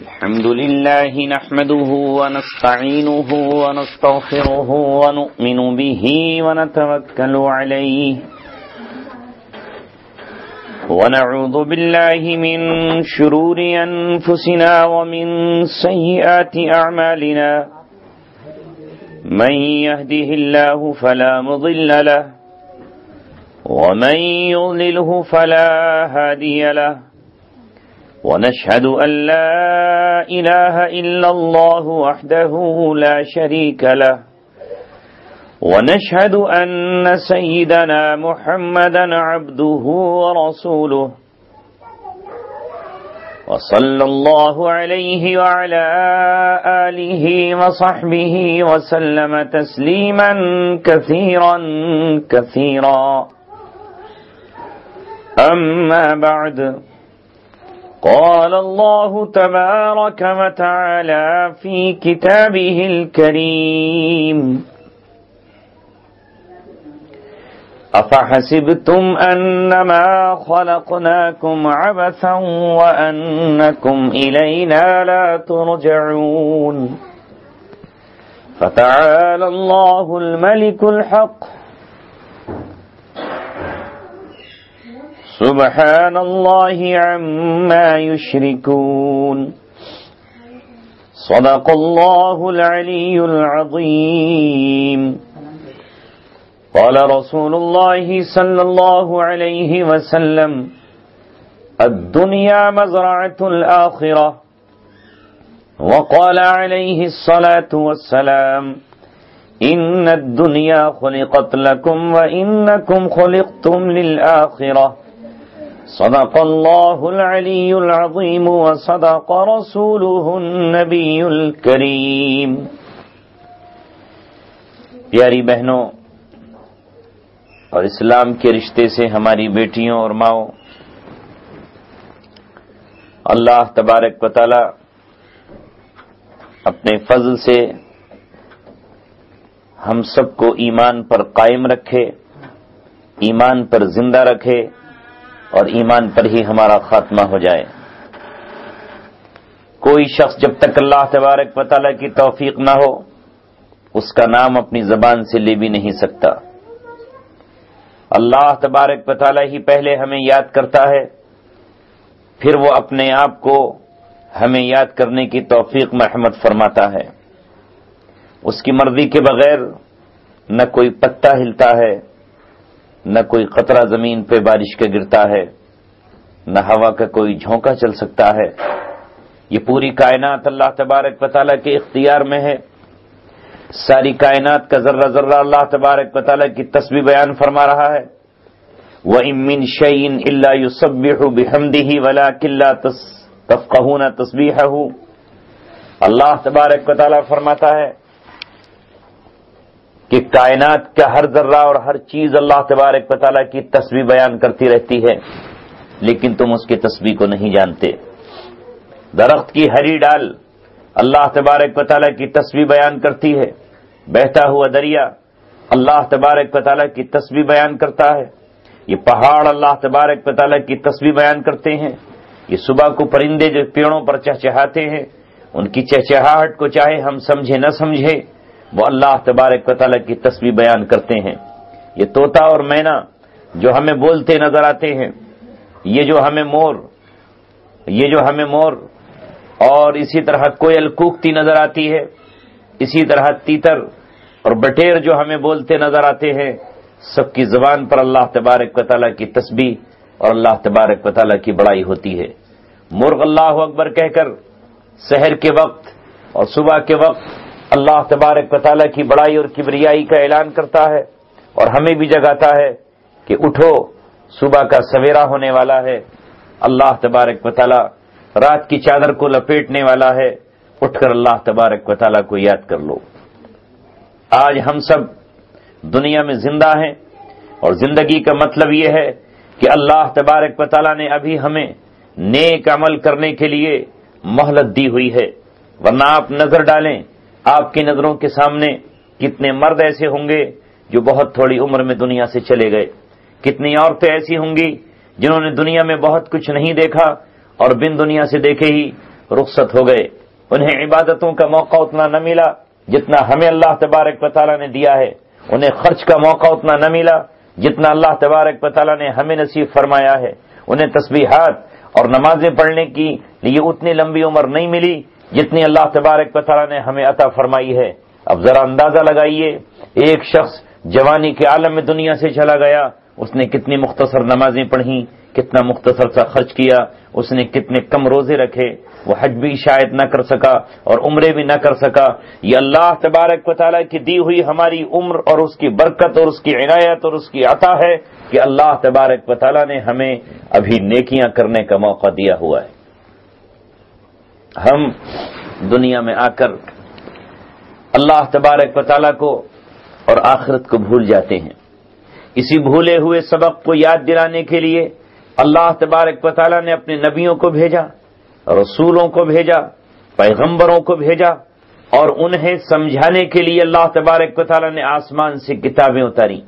الحمد لله نحمده ونستعينه ونستغفره ونؤمن به ونتوكل عليه ونعوذ بالله من شرور أنفسنا ومن سيئات أعمالنا من يهده الله فلا مضل له ومن يضلله فلا هادي له ونشهد أن لا إله إلا الله وحده لا شريك له ونشهد أن سيدنا محمدا عبده ورسوله وصلى الله عليه وعلى آله وصحبه وسلم تسليما كثيرا كثيرا أما بعد قال الله تبارك وتعالى في كتابه الكريم أفحسبتم أنما خلقناكم عبثا وأنكم إلينا لا ترجعون فتعالى الله الملك الحق سبحان الله عما يشركون صدق الله العلي العظيم قال رسول الله صلى الله عليه وسلم الدنيا مزرعة الآخرة وقال عليه الصلاة والسلام إن الدنيا خلقت لكم وإنكم خلقتم للآخرة صدق الله العلي العظيم وصدق رسوله النبي الكريم. پیاری بہنوں اور اسلام کے رشتے سے ہماری بیٹیوں اور ماؤں، اللہ تبارک و تعالی اپنے فضل سے ہم سب کو ایمان پر قائم رکھے، ایمان پر زندہ رکھے اور ایمان پر ہی ہمارا خاتمہ ہو جائے. کوئی شخص جب تک اللہ تبارک و تعالی کی توفیق نہ ہو اس کا نام اپنی زبان سے لے بھی نہیں سکتا. اللہ تبارک و تعالی ہی پہلے ہمیں یاد کرتا ہے، پھر وہ اپنے آپ کو ہمیں یاد کرنے کی توفیق مرحمت فرماتا ہے. اس کی مرضی کے بغیر نہ کوئی پتا ہلتا ہے، نہ کوئی قطرہ زمین پہ بارش کا گرتا ہے، نہ ہوا کا کوئی جھونکا چل سکتا ہے. یہ پوری کائنات اللہ تبارک و تعالیٰ کے اختیار میں ہے. ساری کائنات کا ذرہ ذرہ اللہ تبارک و تعالیٰ کی تسبیح بیان فرما رہا ہے. وَإِن مِّن شَيْءٍ إِلَّا يُسَبِّحُ بِحَمْدِهِ وَلَٰكِن لَّا تَفْقَهُونَ تَسْبِيحَهُ. اللہ تبارک و تعالیٰ فرماتا ہے کہ کائنات کا ہر ذرہ اور ہر چیز اللہ تبارک و تعالیٰ کی تسبیح بیان کرتی رہتی ہے، لیکن تم اس کی تسبیح کو نہیں جانتے. درخت کی ہری ڈال اللہ تبارک و تعالیٰ کی تسبیح بیان کرتی ہے. بہتا ہوا دریا اللہ تبارک و تعالیٰ کی تسبیح بیان کرتا ہے. یہ پہاڑ اللہ تبارک و تعالیٰ کی تسبیح بیان کرتے ہیں. یہ صبح کو پرندے جو پیڑوں پر چہچہاتے ہیں، ان کی چہچہاہٹ کو چاہے ہم سمجھے نہ سمجھے وہ اللہ تبارک و تعالیٰ کی تسبیح بیان کرتے ہیں. یہ طوطا اور مینا جو ہمیں بولتے نظر آتے ہیں، یہ جو ہمیں مور اور اسی طرح کوئل کوکتی نظر آتی ہے، اسی طرح تیتر اور بٹیر جو ہمیں بولتے نظر آتے ہیں، سب کی زبان پر اللہ تبارک و تعالیٰ کی تسبیح اور اللہ تبارک و تعالیٰ کی بڑائی ہوتی ہے. مرغ اللہ اکبر کہہ کر سحر کے وقت اور صبح کے وقت اللہ تبارک و تعالیٰ کی بڑائی اور کبریائی کا اعلان کرتا ہے اور ہمیں بھی جگاتا ہے کہ اٹھو، صبح کا سویرا ہونے والا ہے. اللہ تبارک و تعالیٰ رات کی چادر کو لپیٹنے والا ہے. اٹھ کر اللہ تبارک و تعالیٰ کو یاد کر لو. آج ہم سب دنیا میں زندہ ہیں اور زندگی کا مطلب یہ ہے کہ اللہ تبارک و تعالیٰ نے ابھی ہمیں نیک عمل کرنے کے لیے مہلت دی ہوئی ہے. ورنہ آپ نظر ڈالیں، آپ کی نظروں کے سامنے کتنے مرد ایسے ہوں گے جو بہت تھوڑی عمر میں دنیا سے چلے گئے، کتنی عورتیں ایسی ہوں گی جنہوں نے دنیا میں بہت کچھ نہیں دیکھا اور بن دنیا سے دیکھے ہی رخصت ہو گئے. انہیں عبادتوں کا موقع اتنا نہ ملا جتنا ہمیں اللہ تبارک و تعالیٰ نے دیا ہے. انہیں خرچ کا موقع اتنا نہ ملا جتنا اللہ تبارک و تعالیٰ نے ہمیں نصیب فرمایا ہے. انہیں تسبیحات اور نمازیں پڑھنے کی لیے اتنی لمبی عمر نہیں ملی جتنی اللہ تبارک و تعالیٰ نے ہمیں عطا فرمائی ہے. اب ذرا اندازہ لگائیے، ایک شخص جوانی کے عالم میں دنیا سے چلا گیا، اس نے کتنی مختصر نمازیں پڑھیں، کتنا مختصر سا خرچ کیا، اس نے کتنے کم روزے رکھے، وہ حج بھی شاید نہ کر سکا اور عمرے بھی نہ کر سکا. یہ اللہ تبارک و تعالیٰ کی دی ہوئی ہماری عمر اور اس کی برکت اور اس کی عنایت اور اس کی عطا ہے کہ اللہ تبارک و تعالیٰ نے ہمیں ابھی نیکیاں کرنے کا موقع دیا ہوا ہے. ہم دنیا میں آ کر اللہ تبارک و تعالیٰ کو اور آخرت کو بھول جاتے ہیں. اسی بھولے ہوئے سبق کو یاد دلانے کے لیے اللہ تبارک و تعالیٰ نے اپنے نبیوں کو بھیجا، رسولوں کو بھیجا، پیغمبروں کو بھیجا، اور انہیں سمجھانے کے لیے اللہ تبارک و تعالیٰ نے آسمان سے کتابیں اتاری.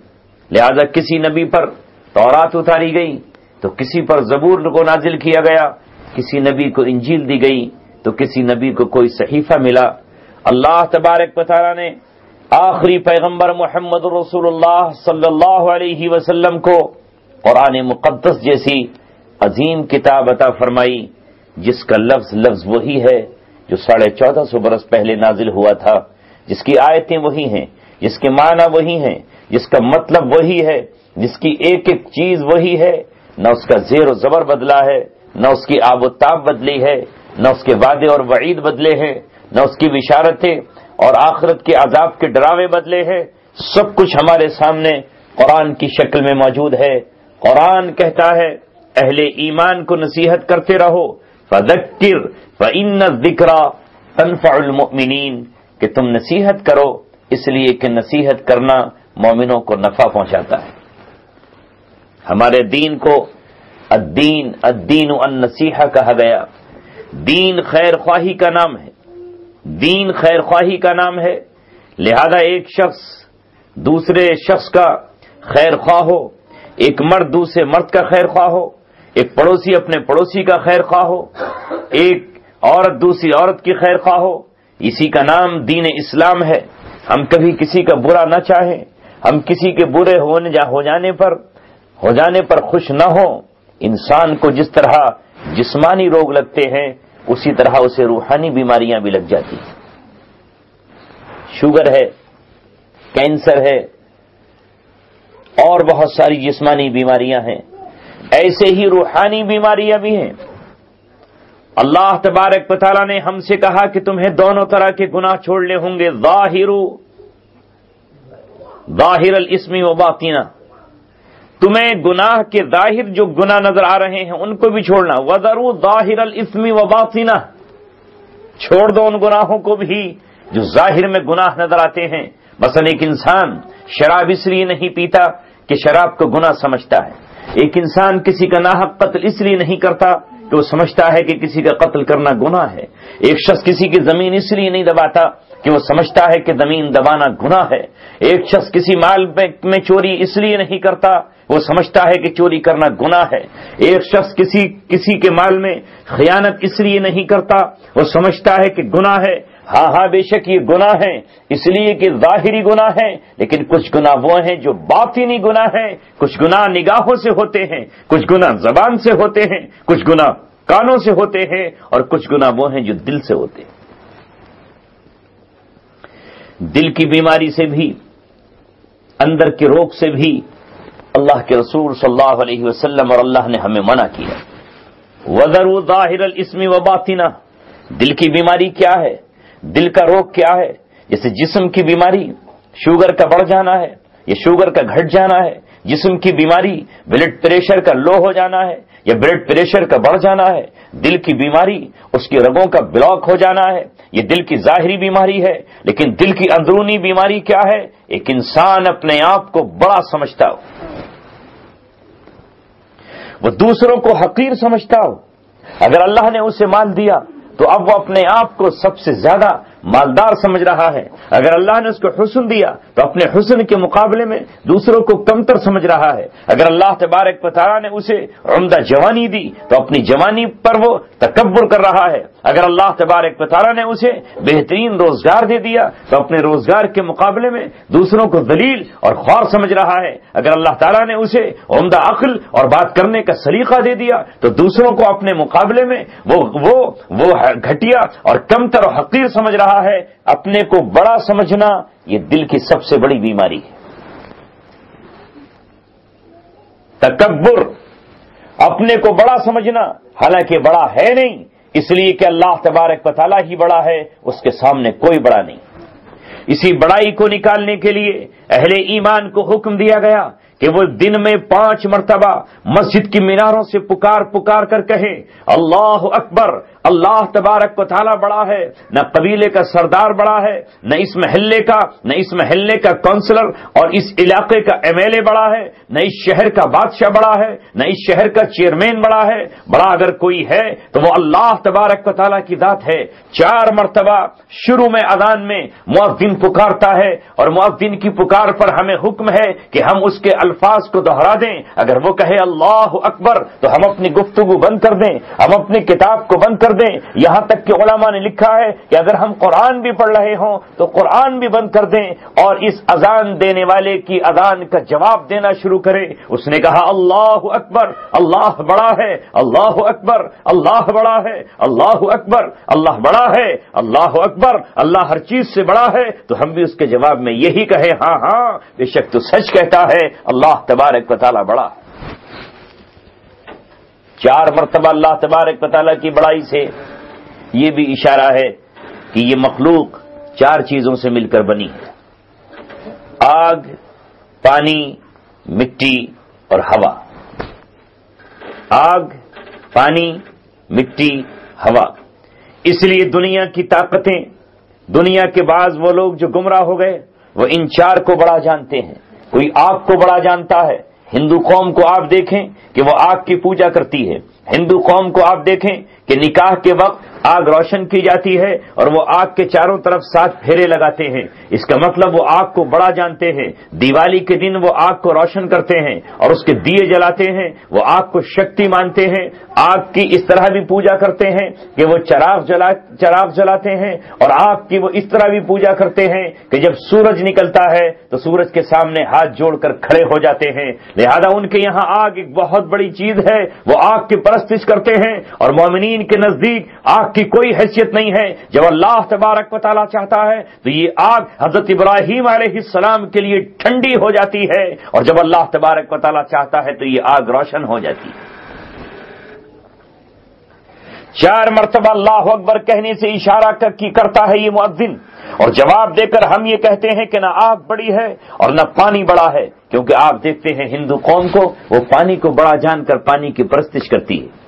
لہذا کسی نبی پر تورات اتاری گئی تو کسی پر زبور کو نازل کیا گیا، کسی نبی کو انجیل دی گئی تو کسی نبی کو کوئی صحیفہ ملا. اللہ تبارک و تعالیٰ نے آخری پیغمبر محمد رسول اللہ صلی اللہ علیہ وسلم کو قرآن مقدس جیسی عظیم کتاب عطا فرمائی جس کا لفظ وہی ہے جو 1450 برس پہلے نازل ہوا تھا، جس کی آیتیں وہی ہیں، جس کے معنی وہی ہیں، جس کا مطلب وہی ہے، جس کی ایک ایک چیز وہی ہے. نہ اس کا زیر و زبر بدلا ہے، نہ اس کی آب و تاب بدلی ہے، نہ اس کے وعدے اور وعید بدلے ہیں، نہ اس کی بشارتیں اور آخرت کے عذاب کے ڈراوے بدلے ہیں. سب کچھ ہمارے سامنے قرآن کی شکل میں موجود ہے. قرآن کہتا ہے اہل ایمان کو نصیحت کرتے رہو، فذکر فإن الذکریٰ تنفع المؤمنین، کہ تم نصیحت کرو اس لیے کہ نصیحت کرنا مومنوں کو نفع پہنچاتا ہے. ہمارے دین کو الدین النصیحہ کہا گیا. دین خیر خواہی کا نام ہے، دین خیر خواہی کا نام ہے. لہذا ایک شخص دوسرے شخص کا خیر خواہ ہو، ایک مرد دوسرے مرد کا خیر خواہ ہو، ایک پڑوسی اپنے پڑوسی کا خیر خواہ ہو، ایک عورت دوسری عورت کی خیر خواہ ہو، اسی کا نام دین اسلام ہے. ہم کبھی کسی کا برا نہ چاہیں، ہم کسی کے برے ہو جانے پر خوش نہ ہوں. انسان کو جس طرح جسمانی روگ لگتے ہیں اسی طرح اسے روحانی بیماریاں بھی لگ جاتی ہیں. شوگر ہے، کینسر ہے اور بہت ساری جسمانی بیماریاں ہیں، ایسے ہی روحانی بیماریاں بھی ہیں. اللہ تبارک و تعالیٰ نے ہم سے کہا کہ تمہیں دونوں طرح کے گناہ چھوڑنے ہوں گے، ظاہر الاسم و باطنہ. تمہیں گناہ کے ظاہر جو گناہ نظر آ رہے ہیں ان کو بھی چھوڑنا. وَذَرُوا ظَاهِرَ الْإِثْمِ وَبَاطِنَهُ، چھوڑ دو ان گناہوں کو بھی جو ظاہر میں گناہ نظر آتے ہیں. مثلا ایک انسان شراب اس لیے نہیں پیتا کہ شراب کو گناہ سمجھتا ہے. ایک انسان کسی کا ناحق قتل اس لیے نہیں کرتا کہ وہ سمجھتا ہے کہ کسی کا قتل کرنا گناہ ہے. ایک شخص کسی کی زمین اس لیے نہیں دباتا کہ وہ سمجھتا ہے کہ زمین دبانا گناہ ہے. ایک شخص کسی مال میں چوری اس لیے نہیں کرتا، وہ سمجھتا ہے کہ چوری کرنا گناہ ہے. ایک شخص کسی کے مال میں خیانت اس لیے نہیں کرتا، وہ سمجھتا ہے کہ گناہ ہے. ہاں بے شک یہ گناہ ہے، اس لیے کہ ظاہری گناہ ہے، لیکن کچھ گناہ وہ ہیں جو باطنی گناہ ہیں. کچھ گناہ نگاہوں سے ہوتے ہیں، کچھ گناہ زبان سے ہوتے ہیں، کچھ گناہ کانوں سے ہوتے ہیں، اور کچھ گناہ وہ ہیں جو دل سے ہوتے ہیں. دل کی بیماری سے بھی، اندر کے روگ سے بھی اللہ کے رسول صلی اللہ علیہ وسلم اور اللہ نے ہمیں منع کیا. وَذَرُوا ظَاهِرَ الْإِثْمِ وَبَاطِنَهُ. دل کی بیماری کیا ہے، دل کا روگ کیا ہے؟ جیسے جسم کی بیماری شوگر کا بڑھ جانا ہے یا شوگر کا گھٹ جانا ہے. جسم کی بیماری بلڈ پریشر کا لو ہو جانا ہے یا بلڈ پریشر کا بڑھ جانا ہے. دل کی بیماری اس کی رگوں کا بلاک ہو جانا ہے. یہ دل کی ظاہری بیماری ہے. لیکن دل کی اندرونی بیماری کیا ہے؟ ایک انسان اپنے آپ کو بڑا سمجھتا ہو، وہ دوسروں کو حقیر سمجھتا ہو. اگر اللہ نے اسے مال دیا تو اب وہ اپنے آپ کو سب سے زیادہ مالدار سمجھ رہا ہے، اگر اللہ نے اس کو حسن دیا تو اپنے حسن کے مقابلے میں دوسروں کو کمتر سمجھ رہا ہے، اگر اللہ تبارک و تعالیٰ نے اسے عمدہ جوانی دی تو اپنی جوانی پر وہ تکبر کر رہا ہے، اگر اللہ تبارک و تعالیٰ نے اسے بہترین روزگار دے دیا تو اپنے روزگار کے مقابلے میں دوسروں کو ذلیل اور خوار سمجھ رہا ہے، اگر اللہ تعالیٰ نے اسے عمدہ عقل اور بات کرنے کا سلیقہ دے دیا تو دوسروں کو اپنے مقابلے میں وہ گھٹیا اور کمتر اور حقیر سمجھ رہا ہے۔ اپنے کو بڑا سمجھنا یہ دل کی سب سے بڑی بیماری ہے۔ تکبر، اپنے کو بڑا سمجھنا، حالانکہ بڑا ہے نہیں، اس لیے کہ اللہ تبارک و تعالیٰ ہی بڑا ہے، اس کے سامنے کوئی بڑا نہیں۔ اسی بڑائی کو نکالنے کے لیے اہل ایمان کو حکم دیا گیا کہ وہ دن میں 5 مرتبہ مسجد کی میناروں سے پکار کر کہیں اللہ اکبر، اللہ تبارک و تعالیٰ بڑا ہے، نہ قبیلے کا سردار بڑا ہے، نہ اس محلے کا کونسلر اور اس علاقے کا ایم ایل اے بڑا ہے، نہ اس شہر کا بادشاہ بڑا ہے، نہ اس شہر کا چیئرمین بڑا ہے، بڑا اگر کوئی ہے تو وہ اللہ تبارک و تعالیٰ کی ذات ہے۔ 4 مرتبہ شروع میں اذان میں مؤذن پکارتا ہے اور مؤذن کی پکار پر ہمیں حکم ہے کہ ہم اس کے الفاظ کو دہرا دیں، اگر وہ کہے اللہ اکبر تو ہم اپنی گفتگو بند کر دیں، ہم اپنی کتاب کو بند کر دیں، یہاں تک کہ علماء نے لکھا ہے کہ اگر ہم قرآن بھی پڑھ رہے ہوں تو قرآن بھی بند کر دیں اور اس اذان دینے والے کی اذان کا جواب دینا شروع کریں۔ اس نے کہا اللہ اکبر، اللہ بڑا ہے، اللہ اکبر، اللہ بڑا ہے، اللہ اکبر، اللہ بڑا ہے، اللہ اکبر، اللہ ہر چیز سے بڑا ہے، تو ہم بھی اس کے جواب میں یہی کہیں ہاں ہاں بے شک تو سچ کہتا ہے، اللہ تبارک و تعالیٰ بڑا ہے۔ 4 مرتبہ اللہ تبارک و تعالیٰ کی بڑائی سے یہ بھی اشارہ ہے کہ یہ مخلوق 4 چیزوں سے مل کر بنی ہے: آگ، پانی، مٹی اور ہوا۔ آگ، پانی، مٹی، ہوا۔ اس لیے دنیا کی طاقتیں، دنیا کے بعض وہ لوگ جو گمراہ ہو گئے وہ ان 4 کو بڑا جانتے ہیں۔ کوئی آگ کو بڑا جانتا ہے، ہندو قوم کو آپ دیکھیں کہ وہ آگ کی پوجا کرتی ہے، ہندو قوم کو آپ دیکھیں کہ نکاح کے وقت آگ روشن کی جاتی ہے اور وہ آگ کے چاروں طرف 7 پھیرے لگاتے ہیں، اس کا مطلب وہ آگ کو بڑا جانتے ہیں۔ دیوالی کے دن وہ آگ کو روشن کرتے ہیں اور اس کے دیے جلاتے ہیں، وہ آگ کو شکتی مانتے ہیں۔ آگ کی اس طرح بھی پوجا کرتے ہیں کہ وہ چراغ جلاتے ہیں، اور آگ کی وہ اس طرح بھی پوجا کرتے ہیں کہ جب سورج نکلتا ہے تو سورج کے سامنے ہاتھ جوڑ کر کھڑے ہو جاتے ہیں۔ لہذا ان کے یہاں آگ ایک بہت بڑی چیز ہے، وہ آگ کی پرستش کرتے ہیں، اور مومنین کے نزدیک آگ کی کوئی حیثیت نہیں ہے۔ جب اللہ تبارک و تعالیٰ چاہتا ہے تو یہ آگ حضرت ابراہیم علیہ السلام کے لیے ٹھنڈی ہو جاتی ہے، اور جب اللہ تبارک و تعالیٰ چاہتا ہے تو یہ آگ روشن ہو جاتی ہے۔ 4 مرتبہ اللہ اکبر کہنے سے اشارہ کرتا ہے یہ مؤذن، اور جواب دے کر ہم یہ کہتے ہیں کہ نہ آگ بڑی ہے اور نہ پانی بڑا ہے، کیونکہ آپ دیکھتے ہیں ہندو قوم کو وہ پانی کو بڑا جان کر پانی کی پرستش کرتی ہے۔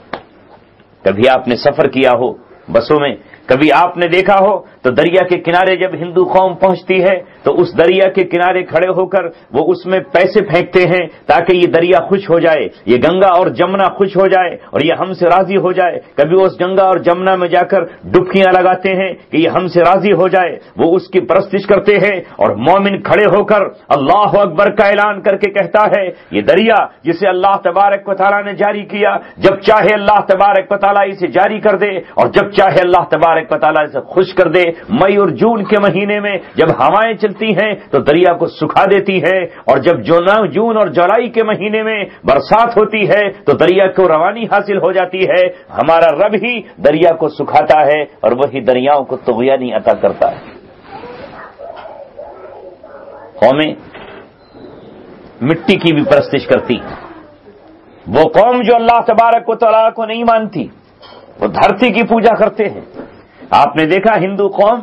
کبھی آپ نے سفر کیا ہو بسوں میں، کبھی آپ نے دیکھا ہو تو دریا کے کنارے جب ہندو قوم پہنچتی ہے تو اس دریا کے کنارے کھڑے ہو کر وہ اس میں پیسے پھینکتے ہیں تاکہ یہ دریا خوش ہو جائے، یہ گنگا اور جمنا خوش ہو جائے اور یہ ہم سے راضی ہو جائے۔ کبھی وہ اس گنگا اور جمنا میں جا کر ڈبکیاں لگاتے ہیں کہ یہ ہم سے راضی ہو جائے، وہ اس کی پرستش کرتے ہیں، اور مومن کھڑے ہو کر اللہ اکبر کا اعلان کر کے کہتا ہے یہ دریا جسے اللہ تبارک و تعالیٰ نے جاری کیا، جب چاہے اللہ تبارک و تعالیٰ اسے جاری کر دے اور جب چاہے اللہ تبارک و تعالیٰ اسے خوش کر دے۔ مئی اور جون کے مہینے میں جب ہوائیں چلتی ہیں تو دریا کو سکھا دیتی ہے، اور جب جون اور جولائی کے مہینے میں برسات ہوتی ہے تو دریا کو روانی حاصل ہو جاتی ہے۔ ہمارا رب ہی دریا کو سکھاتا ہے اور وہی دریاؤں کو طغیانی عطا کرتا ہے۔ قومیں مٹی کی بھی پرستش کرتی، وہ قوم جو اللہ تبارک و تعالیٰ کو نہیں مانتی وہ دھرتی کی پوجا کرتے ہیں۔ آپ نے دیکھا ہندو قوم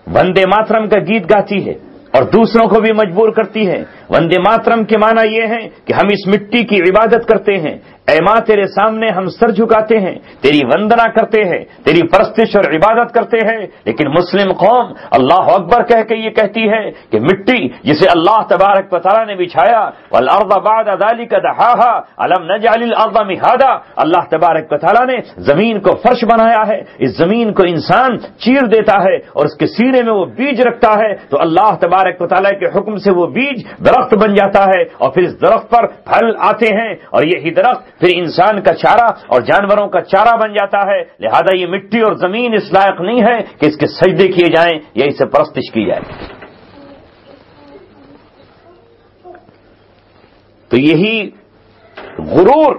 وندے ماترم کا گیت گاتی ہے اور دوسروں کو بھی مجبور کرتی ہے۔ وندے ماترم کے معنی یہ ہے کہ ہم اس مٹی کی عبادت کرتے ہیں، اے ماں تیرے سامنے ہم سر جھکاتے ہیں، تیری وندنا کرتے ہیں، تیری پرستش اور عبادت کرتے ہیں، لیکن مسلم قوم اللہ اکبر کہہ کے یہ کہتی ہے کہ مٹی جسے اللہ تبارک و تعالیٰ نے بچھایا، والارض بعد ذلك دحاها الم نجعل الارض مہادا، اللہ تبارک و تعالیٰ نے زمین کو فرش بنایا ہے، اس زمین کو انسان چیر دیتا ہے اور اس کے سینے میں وہ بیج رکھتا ہے تو اللہ تبارک و تعالیٰ کے حکم سے وہ بیج درخت بن جاتا ہے، اور پھر اس درخت پر پھل آتے ہیں، اور یہی درخت پھر انسان کا چارہ اور جانوروں کا چارہ بن جاتا ہے۔ لہذا یہ مٹی اور زمین اس لائق نہیں ہے کہ اس کے سجدے کیے جائیں یا اسے پرستش کی جائے۔ تو یہی غرور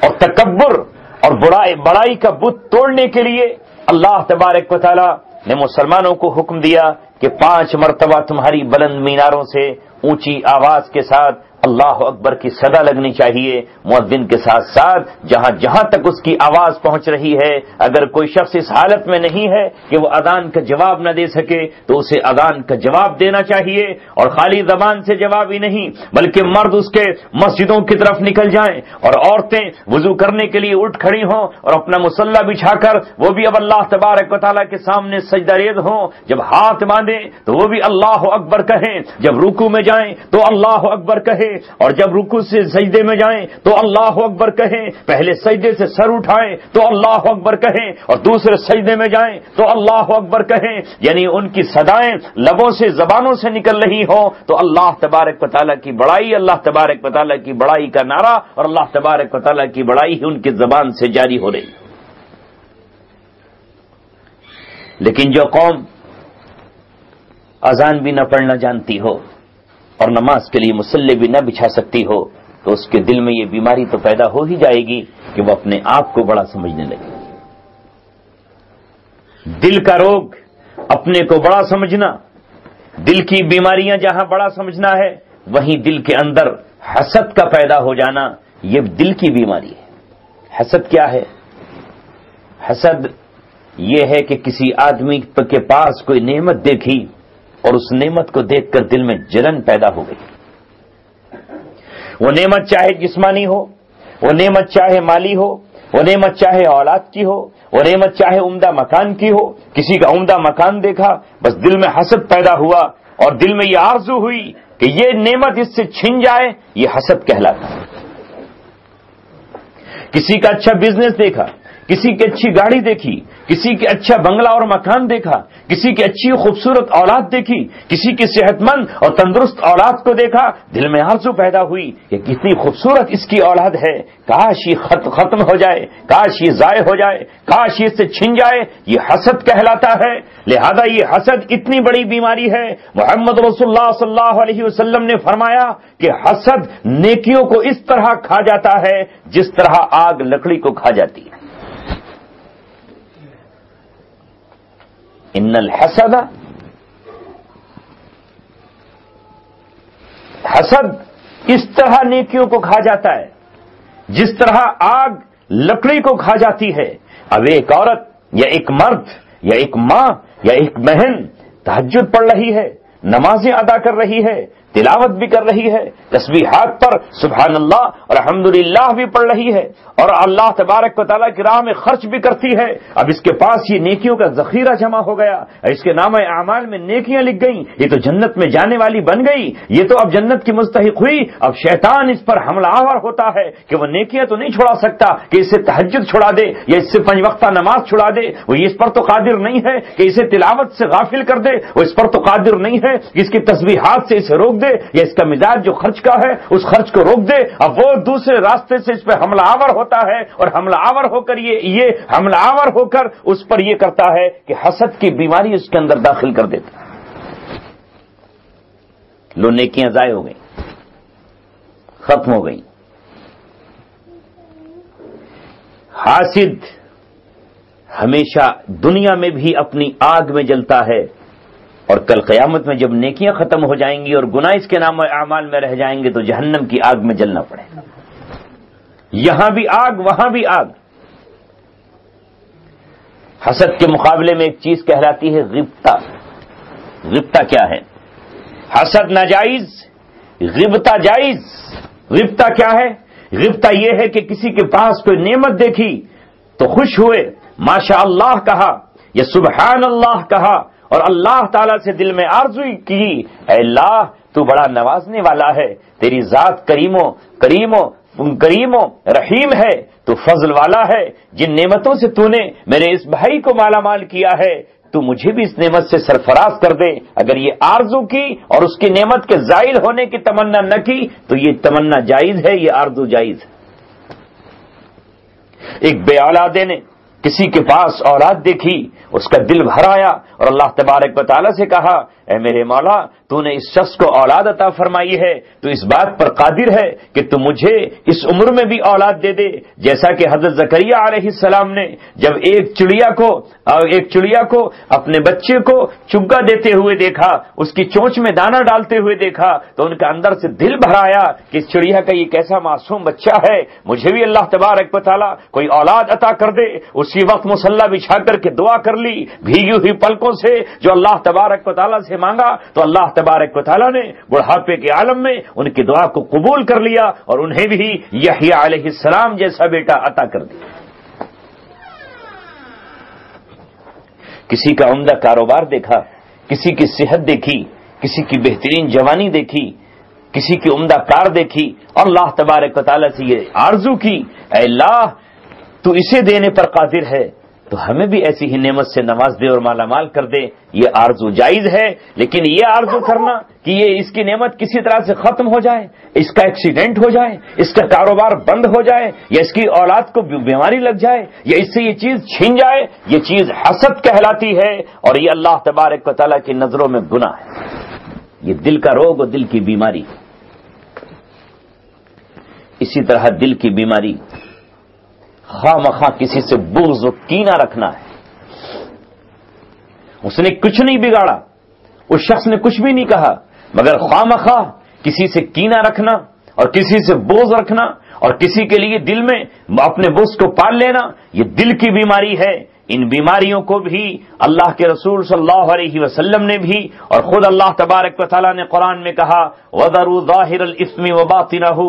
اور تکبر اور بڑائی کا بت توڑنے کے لیے اللہ تبارک و تعالی نے مسلمانوں کو حکم دیا کہ 5 مرتبہ تمہاری بلند میناروں سے اونچی آواز کے ساتھ اللہ اکبر کی صدا لگنی چاہیے، مؤذن کے ساتھ ساتھ جہاں جہاں تک اس کی آواز پہنچ رہی ہے۔ اگر کوئی شخص اس حالت میں نہیں ہے کہ وہ اذان کا جواب نہ دے سکے تو اسے اذان کا جواب دینا چاہیے، اور خالی زبان سے جواب ہی نہیں بلکہ مرد اس کے مسجدوں کی طرف نکل جائیں اور عورتیں وضو کرنے کے لیے اٹھ کھڑی ہوں اور اپنا مصلی بچھا کر وہ بھی اب اللہ تبارک و تعالیٰ کے سامنے سجدہ ریز ہوں، جب ہاتھ باندھیں تو وہ بھی اللہ اکبر کہیں، جب رکوع میں جائیں تو اللہ اکبر کہیں، اور جب رکوع سے سجدے میں جائیں تو اللہ اکبر کہیں، پہلے سجدے سے سر اٹھائیں تو اللہ اکبر کہیں اور دوسرے سجدے میں جائیں تو اللہ اکبر کہیں، یعنی ان کی صدائیں لبوں سے زبانوں سے نکل رہی ہوں تو اللہ تبارک و تعالیٰ کی بڑائی، اللہ تبارک و تعالیٰ کی بڑائی کا نعرہ اور اللہ تبارک و تعالیٰ کی بڑائی ہی ان کی زبان سے جاری ہو رہی۔ لیکن جو قوم اذان بھی نہ پڑھنا جانتی ہو اور نماز کے لیے مصلی بھی نہ بچھا سکتی ہو تو اس کے دل میں یہ بیماری تو پیدا ہو ہی جائے گی کہ وہ اپنے آپ کو بڑا سمجھنے لگے۔ دل کا روگ، اپنے کو بڑا سمجھنا، دل کی بیماریاں جہاں بڑا سمجھنا ہے وہیں دل کے اندر حسد کا پیدا ہو جانا، یہ دل کی بیماری ہے۔ حسد کیا ہے؟ حسد یہ ہے کہ کسی آدمی کے پاس کوئی نعمت دیکھی اور اس نعمت کو دیکھ کر دل میں جلن پیدا ہو گئی۔ وہ نعمت چاہے جسمانی ہو، وہ نعمت چاہے مالی ہو، وہ نعمت چاہے اولاد کی ہو، وہ نعمت چاہے عمدہ مکان کی ہو، کسی کا عمدہ مکان دیکھا بس دل میں حسد پیدا ہوا اور دل میں یہ آرزو ہوئی کہ یہ نعمت اس سے چھن جائے، یہ حسد کہلاتا ہے۔ کسی کا اچھا بزنس دیکھا، کسی کی اچھی گاڑی دیکھی، کسی کے اچھا بنگلہ اور مکان دیکھا، کسی کی اچھی خوبصورت اولاد دیکھی، کسی کی صحت مند اور تندرست اولاد کو دیکھا، دل میں آرزو پیدا ہوئی کہ کتنی خوبصورت اس کی اولاد ہے، کاش یہ ختم ہو جائے، کاش یہ ضائع ہو جائے، کاش یہ اس سے چھن جائے، یہ حسد کہلاتا ہے۔ لہذا یہ حسد اتنی بڑی بیماری ہے، محمد رسول اللہ صلی اللہ علیہ وسلم نے فرمایا کہ حسد نیکیوں کو اس طرح کھا جاتا ہے جس طرح آگ لکڑی کو کھا جاتی ہے۔ ان الحسد، حسد اس طرح نیکیوں کو کھا جاتا ہے جس طرح آگ لکڑی کو کھا جاتی ہے۔ اب ایک عورت یا ایک مرد یا ایک ماں یا ایک بہن تہجد پڑھ رہی ہے، نمازیں ادا کر رہی ہے، تلاوت بھی کر رہی ہے، تسبیحات پر سبحان اللہ اور الحمدللہ بھی پڑھ رہی ہے اور اللہ تبارک و تعالیٰ کی راہ میں خرچ بھی کرتی ہے۔ اب اس کے پاس یہ نیکیوں کا ذخیرہ جمع ہو گیا، اس کے نامہ اعمال میں نیکیاں لکھ گئیں، یہ تو جنت میں جانے والی بن گئی، یہ تو اب جنت کی مستحق ہوئی۔ اب شیطان اس پر حملہ آور ہوتا ہے کہ وہ نیکیاں تو نہیں چھڑا سکتا کہ اسے تہجد چھڑا دے یا اس سے 5 وقتہ نماز چھڑا دے، وہ اس پر تو قادر نہیں ہے کہ اسے تلاوت سے غافل کر دے، وہ اس پر تو قادر نہیں ہے کہ اس کی تسبیحات سے اسے روک دے یا اس کا مزاج جو خرچ کا ہے اس خرچ کو روک دے۔ اب وہ دوسرے راستے سے اس پہ حملہ آور ہوتا ہے اور حملہ آور ہو کر یہ حملہ آور ہو کر اس پر یہ کرتا ہے کہ حسد کی بیماری اس کے اندر داخل کر دیتا ہے۔ لو نیکیاں ضائع ہو گئیں، ختم ہو گئیں۔ حاسد ہمیشہ دنیا میں بھی اپنی آگ میں جلتا ہے اور کل قیامت میں جب نیکیاں ختم ہو جائیں گی اور گناہ اس کے نام اعمال میں رہ جائیں گے تو جہنم کی آگ میں جلنا پڑے گا۔ یہاں بھی آگ، وہاں بھی آگ۔ حسد کے مقابلے میں ایک چیز کہلاتی ہے غبطہ۔ غبطہ کیا ہے؟ حسد ناجائز، غبطہ جائز۔ غبطہ کیا ہے؟ غبطہ یہ ہے کہ کسی کے پاس کوئی نعمت دیکھی تو خوش ہوئے، ماشاء اللہ کہا یا سبحان اللہ کہا، اور اللہ تعالیٰ سے دل میں آرزو کی، اے اللہ تو بڑا نوازنے والا ہے، تیری ذات کریم و رحیم ہے، تو فضل والا ہے، جن نعمتوں سے تو نے میرے اس بھائی کو مالا مال کیا ہے تو مجھے بھی اس نعمت سے سرفراز کر دے۔ اگر یہ آرزو کی اور اس کی نعمت کے زائل ہونے کی تمنا نہ کی تو یہ تمنا جائز ہے، یہ آرزو جائز ہے۔ ایک بے اولادے نے کسی کے پاس اولاد دیکھی، اس کا دل بھر آیا اور اللہ تبارک و تعالیٰ سے کہا، اے میرے مولا تو نے اس شخص کو اولاد عطا فرمائی ہے، تو اس بات پر قادر ہے کہ تو مجھے اس عمر میں بھی اولاد دے دے، جیسا کہ حضرت زکریا علیہ السلام نے جب ایک چڑیا کو اپنے بچے کو چگا دیتے ہوئے دیکھا، اس کی چونچ میں دانہ ڈالتے ہوئے دیکھا تو ان کا اندر سے دل بھر آیا کہ اس چڑیا کا یہ کیسا معصوم بچہ ہے، مجھے بھی اللہ تبارک و تعالیٰ کوئی اولاد عطا کر دے۔ اسی وقت مصلی بچھا کر کے دعا کر لی بھیگی ہوئی پلکوں سے، جو اللہ تبارک و تعالیٰ سے مانگا تو اللہ تبارک و تعالیٰ نے بڑھاپے کے عالم میں ان کی دعا کو قبول کر لیا اور انہیں بھی یحییٰ علیہ السلام جیسا بیٹا عطا کر دیا۔ کسی کا عمدہ کاروبار دیکھا، کسی کی صحت دیکھی، کسی کی بہترین جوانی دیکھی، کسی کی عمدہ کار دیکھی اور اللہ تبارک و تعالیٰ سے یہ آرزو کی، اے اللہ تو اسے دینے پر قادر ہے تو ہمیں بھی ایسی ہی نعمت سے نواز دے اور مالا مال کر دے۔ یہ آرزو جائز ہے، لیکن یہ آرزو کرنا کہ یہ اس کی نعمت کسی طرح سے ختم ہو جائے، اس کا ایکسیڈنٹ ہو جائے، اس کا کاروبار بند ہو جائے، یا اس کی اولاد کو بیماری لگ جائے، یا اس سے یہ چیز چھین جائے، یہ چیز حسد کہلاتی ہے اور یہ اللہ تبارک و تعالیٰ کی نظروں میں گناہ ہے۔ یہ دل کا روگ اور دل کی بیماری۔ اسی طرح دل کی بیماری خواہ مخواہ کسی سے بغض و کینہ رکھنا ہے۔ اس نے کچھ نہیں بگاڑا، اس شخص نے کچھ بھی نہیں کہا، مگر خواہ مخواہ کسی سے کینہ رکھنا اور کسی سے بغض رکھنا اور کسی کے لیے دل میں اپنے بغض کو پال لینا، یہ دل کی بیماری ہے۔ ان بیماریوں کو بھی اللہ کے رسول صلی اللہ علیہ وسلم نے بھی اور خود اللہ تبارک و تعالیٰ نے قرآن میں کہا، وَذَرُوا ظَاهِرَ الْإِثْمِ وَبَاطِنَهُ،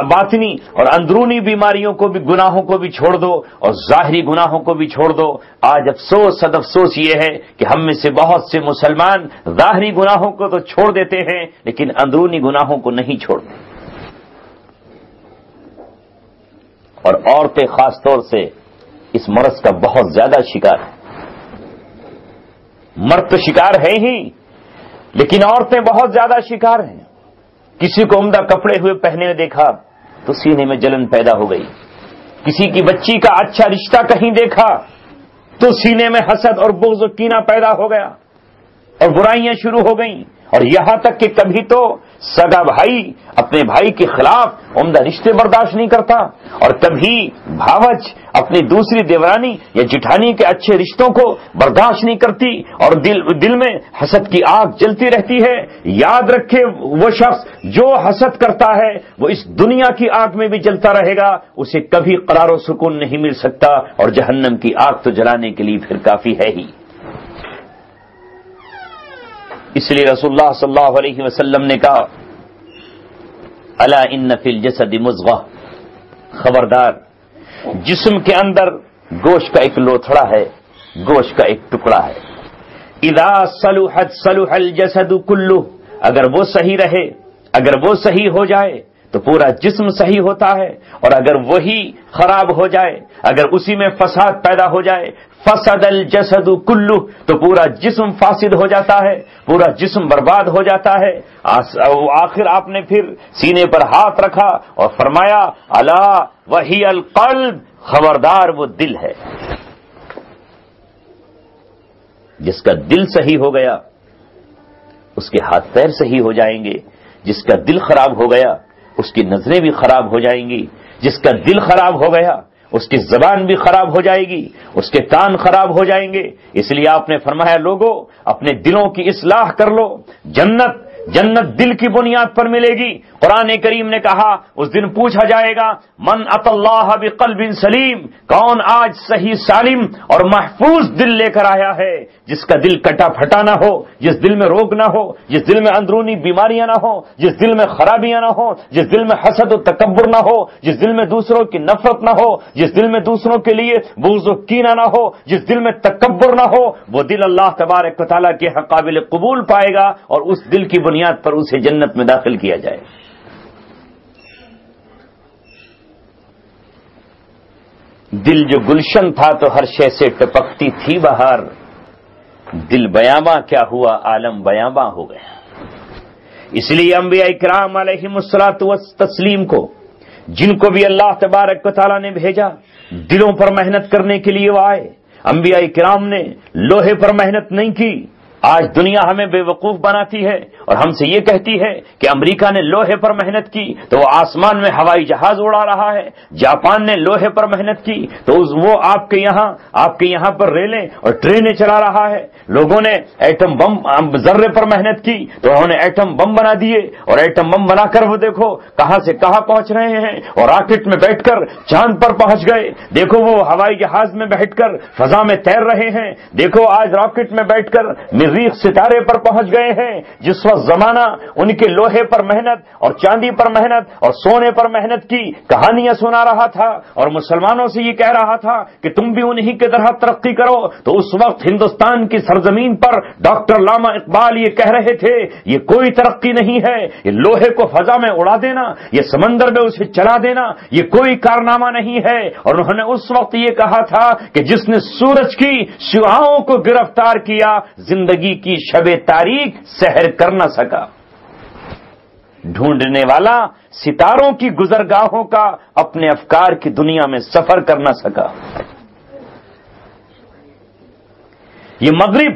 باطنی اور اندرونی بیماریوں کو بھی، گناہوں کو بھی چھوڑ دو اور ظاہری گناہوں کو بھی چھوڑ دو۔ آج صد افسوس یہ ہے کہ ہم میں سے بہت سے مسلمان ظاہری گناہوں کو تو چھوڑ دیتے ہیں لیکن اندرونی گناہوں کو نہیں چھوڑتے، اور عورتیں خاص طور سے اس مرض کا بہت زیادہ شکار ہے۔ مرد تو شکار ہے ہی، لیکن عورتیں بہت زیادہ شکار ہیں۔ کسی کو عمدہ کپڑے ہوئے پہنے ہوئے دیکھا تو سینے میں جلن پیدا ہو گئی، کسی کی بچی کا اچھا رشتہ کہیں دیکھا تو سینے میں حسد اور بغض و کینہ پیدا ہو گیا اور برائیاں شروع ہو گئیں، اور یہاں تک کہ کبھی تو سگا بھائی اپنے بھائی کے خلاف عمدہ رشتے برداشت نہیں کرتا، اور کبھی بھاوج اپنی دوسری دیورانی یا جٹھانی کے اچھے رشتوں کو برداشت نہیں کرتی، اور دل میں حسد کی آگ جلتی رہتی ہے۔ یاد رکھے وہ شخص جو حسد کرتا ہے وہ اس دنیا کی آگ میں بھی جلتا رہے گا، اسے کبھی قرار و سکون نہیں مل سکتا، اور جہنم کی آگ تو جلانے کے لیے پھر کافی ہے ہی۔ اس لیے رسول اللہ صلی اللہ علیہ وسلم نے کہا، الا ان فی الجسد مضغہ، خبردار جسم کے اندر گوشت کا ایک لوتھڑا ہے، گوشت کا ایک ٹکڑا ہے۔ اذا صلحت صلح الجسد کلہ، اگر وہ صحیح رہے، اگر وہ صحیح ہو جائے تو پورا جسم صحیح ہوتا ہے، اور اگر وہی خراب ہو جائے، اگر اسی میں فساد پیدا ہو جائے، فسد الجسد کلہ، تو پورا جسم فاسد ہو جاتا ہے، پورا جسم برباد ہو جاتا ہے۔ آخر آپ نے پھر سینے پر ہاتھ رکھا اور فرمایا، الا وہی القلب، خبردار وہ دل ہے۔ جس کا دل صحیح ہو گیا اس کے ہاتھ پیر صحیح ہو جائیں گے، جس کا دل خراب ہو گیا اس کی نظریں بھی خراب ہو جائیں گی، جس کا دل خراب ہو گیا اس کی زبان بھی خراب ہو جائے گی، اس کے کان خراب ہو جائیں گے۔ اس لیے آپ نے فرمایا، لوگوں اپنے دلوں کی اصلاح کر لو، جنت جنت دل کی بنیاد پر ملے گی۔ قرآن کریم نے کہا اس دن پوچھا جائے گا من اتی اللہ بقلب سلیم، کون آج صحیح سالم اور محفوظ دل لے کر آیا ہے، جس کا دل کٹا پھٹا نہ ہو، جس دل میں روگ نہ ہو، جس دل میں اندرونی بیماریاں نہ ہو، جس دل میں خرابیاں نہ ہو، جس دل میں حسد و تکبر نہ ہو، جس دل میں دوسروں کی نفرت نہ ہو، جس دل میں دوسروں کے لیے بغض و کینہ نہ ہو، جس دل میں تکبر نہ ہو، وہ دل اللہ تبارک و تعالیٰ کے حق قابل قبول پائے گا اور اس دل کی بنیاد پر اسے جنت میں داخل کیا جائے۔ دل جو گلشن تھا تو ہر شے سے ٹپکتی تھی بہار، دل بیاباں کیا ہوا عالم بیاباں ہو گیا۔ اس لیے انبیاء کرام علیہم الصلوۃ والتسلیم کو، جن کو بھی اللہ تبارک و تعالیٰ نے بھیجا، دلوں پر محنت کرنے کے لیے وہ آئے۔ انبیاء کرام نے لوہے پر محنت نہیں کی۔ آج دنیا ہمیں بے وقوف بناتی ہے اور ہم سے یہ کہتی ہے کہ امریکہ نے لوہے پر محنت کی تو وہ آسمان میں ہوائی جہاز اڑا رہا ہے، جاپان نے لوہے پر محنت کی تو وہ آپ کے یہاں پر ریلیں اور ٹرینیں چلا رہا ہے۔ لوگوں نے ایٹم بم ذرے پر محنت کی تو انہوں نے ایٹم بم بنا دیے، اور ایٹم بم بنا کر وہ دیکھو کہاں سے کہاں پہنچ رہے ہیں، اور راکٹ میں بیٹھ کر چاند پر پہنچ گئے، دیکھو وہ ہوائی جہاز میں بیٹھ کر فضا میں تیر رہے ہیں، دیکھو آج راکٹ میں بیٹھ کر مریخ ستارے پر پہنچ گئے ہیں۔ جس وقت زمانہ ان کے لوہے پر محنت اور چاندی پر محنت اور سونے پر محنت کی کہانیاں سنا رہا تھا اور مسلمانوں سے یہ کہہ رہا تھا کہ تم بھی انہی کی طرح ترقی کرو، تو اس وقت ہندوستان کی سرزمین پر ڈاکٹر علامہ اقبال یہ کہہ رہے تھے یہ کوئی ترقی نہیں ہے، یہ لوہے کو فضا میں اڑا دینا، یہ سمندر میں اسے چلا دینا، یہ کوئی کارنامہ نہیں ہے۔ اور انہوں نے اس وقت یہ کہا تھا کہ جس نے سورج کی شعاعوں کو گرفتار کیا زندگی کی شب تاریک سحر کر نہ سکا۔ ڈھونڈنے والا ستاروں کی گزرگاہوں کا اپنے افکار کی دنیا میں سفر کر نہ سکا۔ یہ مغرب،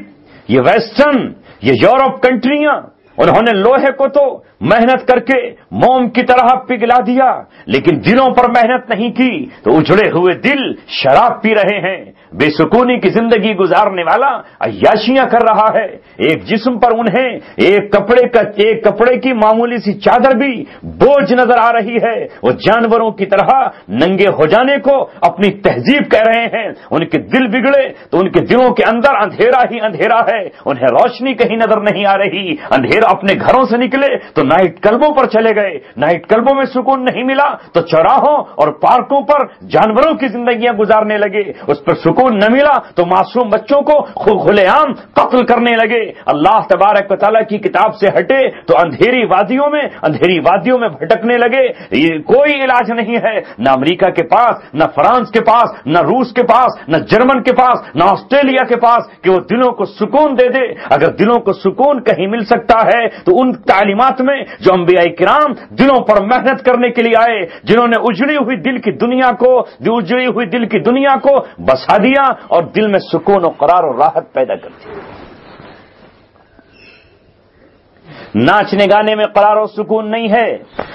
یہ ویسٹرن، یہ یورپ کنٹریاں، انہوں نے لوہے کو تو محنت کر کے موم کی طرح پگھلا دیا، لیکن دلوں پر محنت نہیں کی تو اجڑے ہوئے دل شراب پی رہے ہیں۔ بے سکونی کی زندگی گزارنے والا عیاشیاں کر رہا ہے۔ ایک جسم پر انہیں ایک کپڑے کی معمولی سی چادر بھی بوجھ نظر آ رہی ہے۔ وہ جانوروں کی طرح ننگے ہو جانے کو اپنی تہذیب کہہ رہے ہیں۔ ان کے دل بگڑے تو ان کے دلوں کے اندر اندھیرا ہی اندھیرا ہے، انہیں روشنی کہیں نظر نہیں آ رہی۔ اندھیرا اپنے گھروں سے نکلے تو نائٹ کلبوں پر چلے گئے، نائٹ کلبوں میں سکون نہیں ملا تو چوراہوں اور پارکوں پر جانوروں کی زندگیاں گزارنے لگے، اس پر سکون نہ ملا تو معصوم بچوں کو کھلے عام قتل کرنے لگے۔ اللہ تبارک و تعالیٰ کی کتاب سے ہٹے تو اندھیری وادیوں میں بھٹکنے لگے۔ یہ کوئی علاج نہیں ہے، نہ امریکہ کے پاس، نہ فرانس کے پاس، نہ روس کے پاس، نہ جرمن کے پاس، نہ آسٹریلیا کے پاس کہ وہ دلوں کو سکون دے دے۔ اگر دلوں کو سکون کہیں مل سکتا ہے تو ان تعلیمات میں جو انبیاء کرام دلوں پر محنت کرنے کے لیے آئے، جنہوں نے اجڑی ہوئی دل کی دنیا کو بسا دیا اور دل میں سکون و قرار و راحت پیدا کر دی۔ ناچنے گانے میں قرار و سکون نہیں ہے۔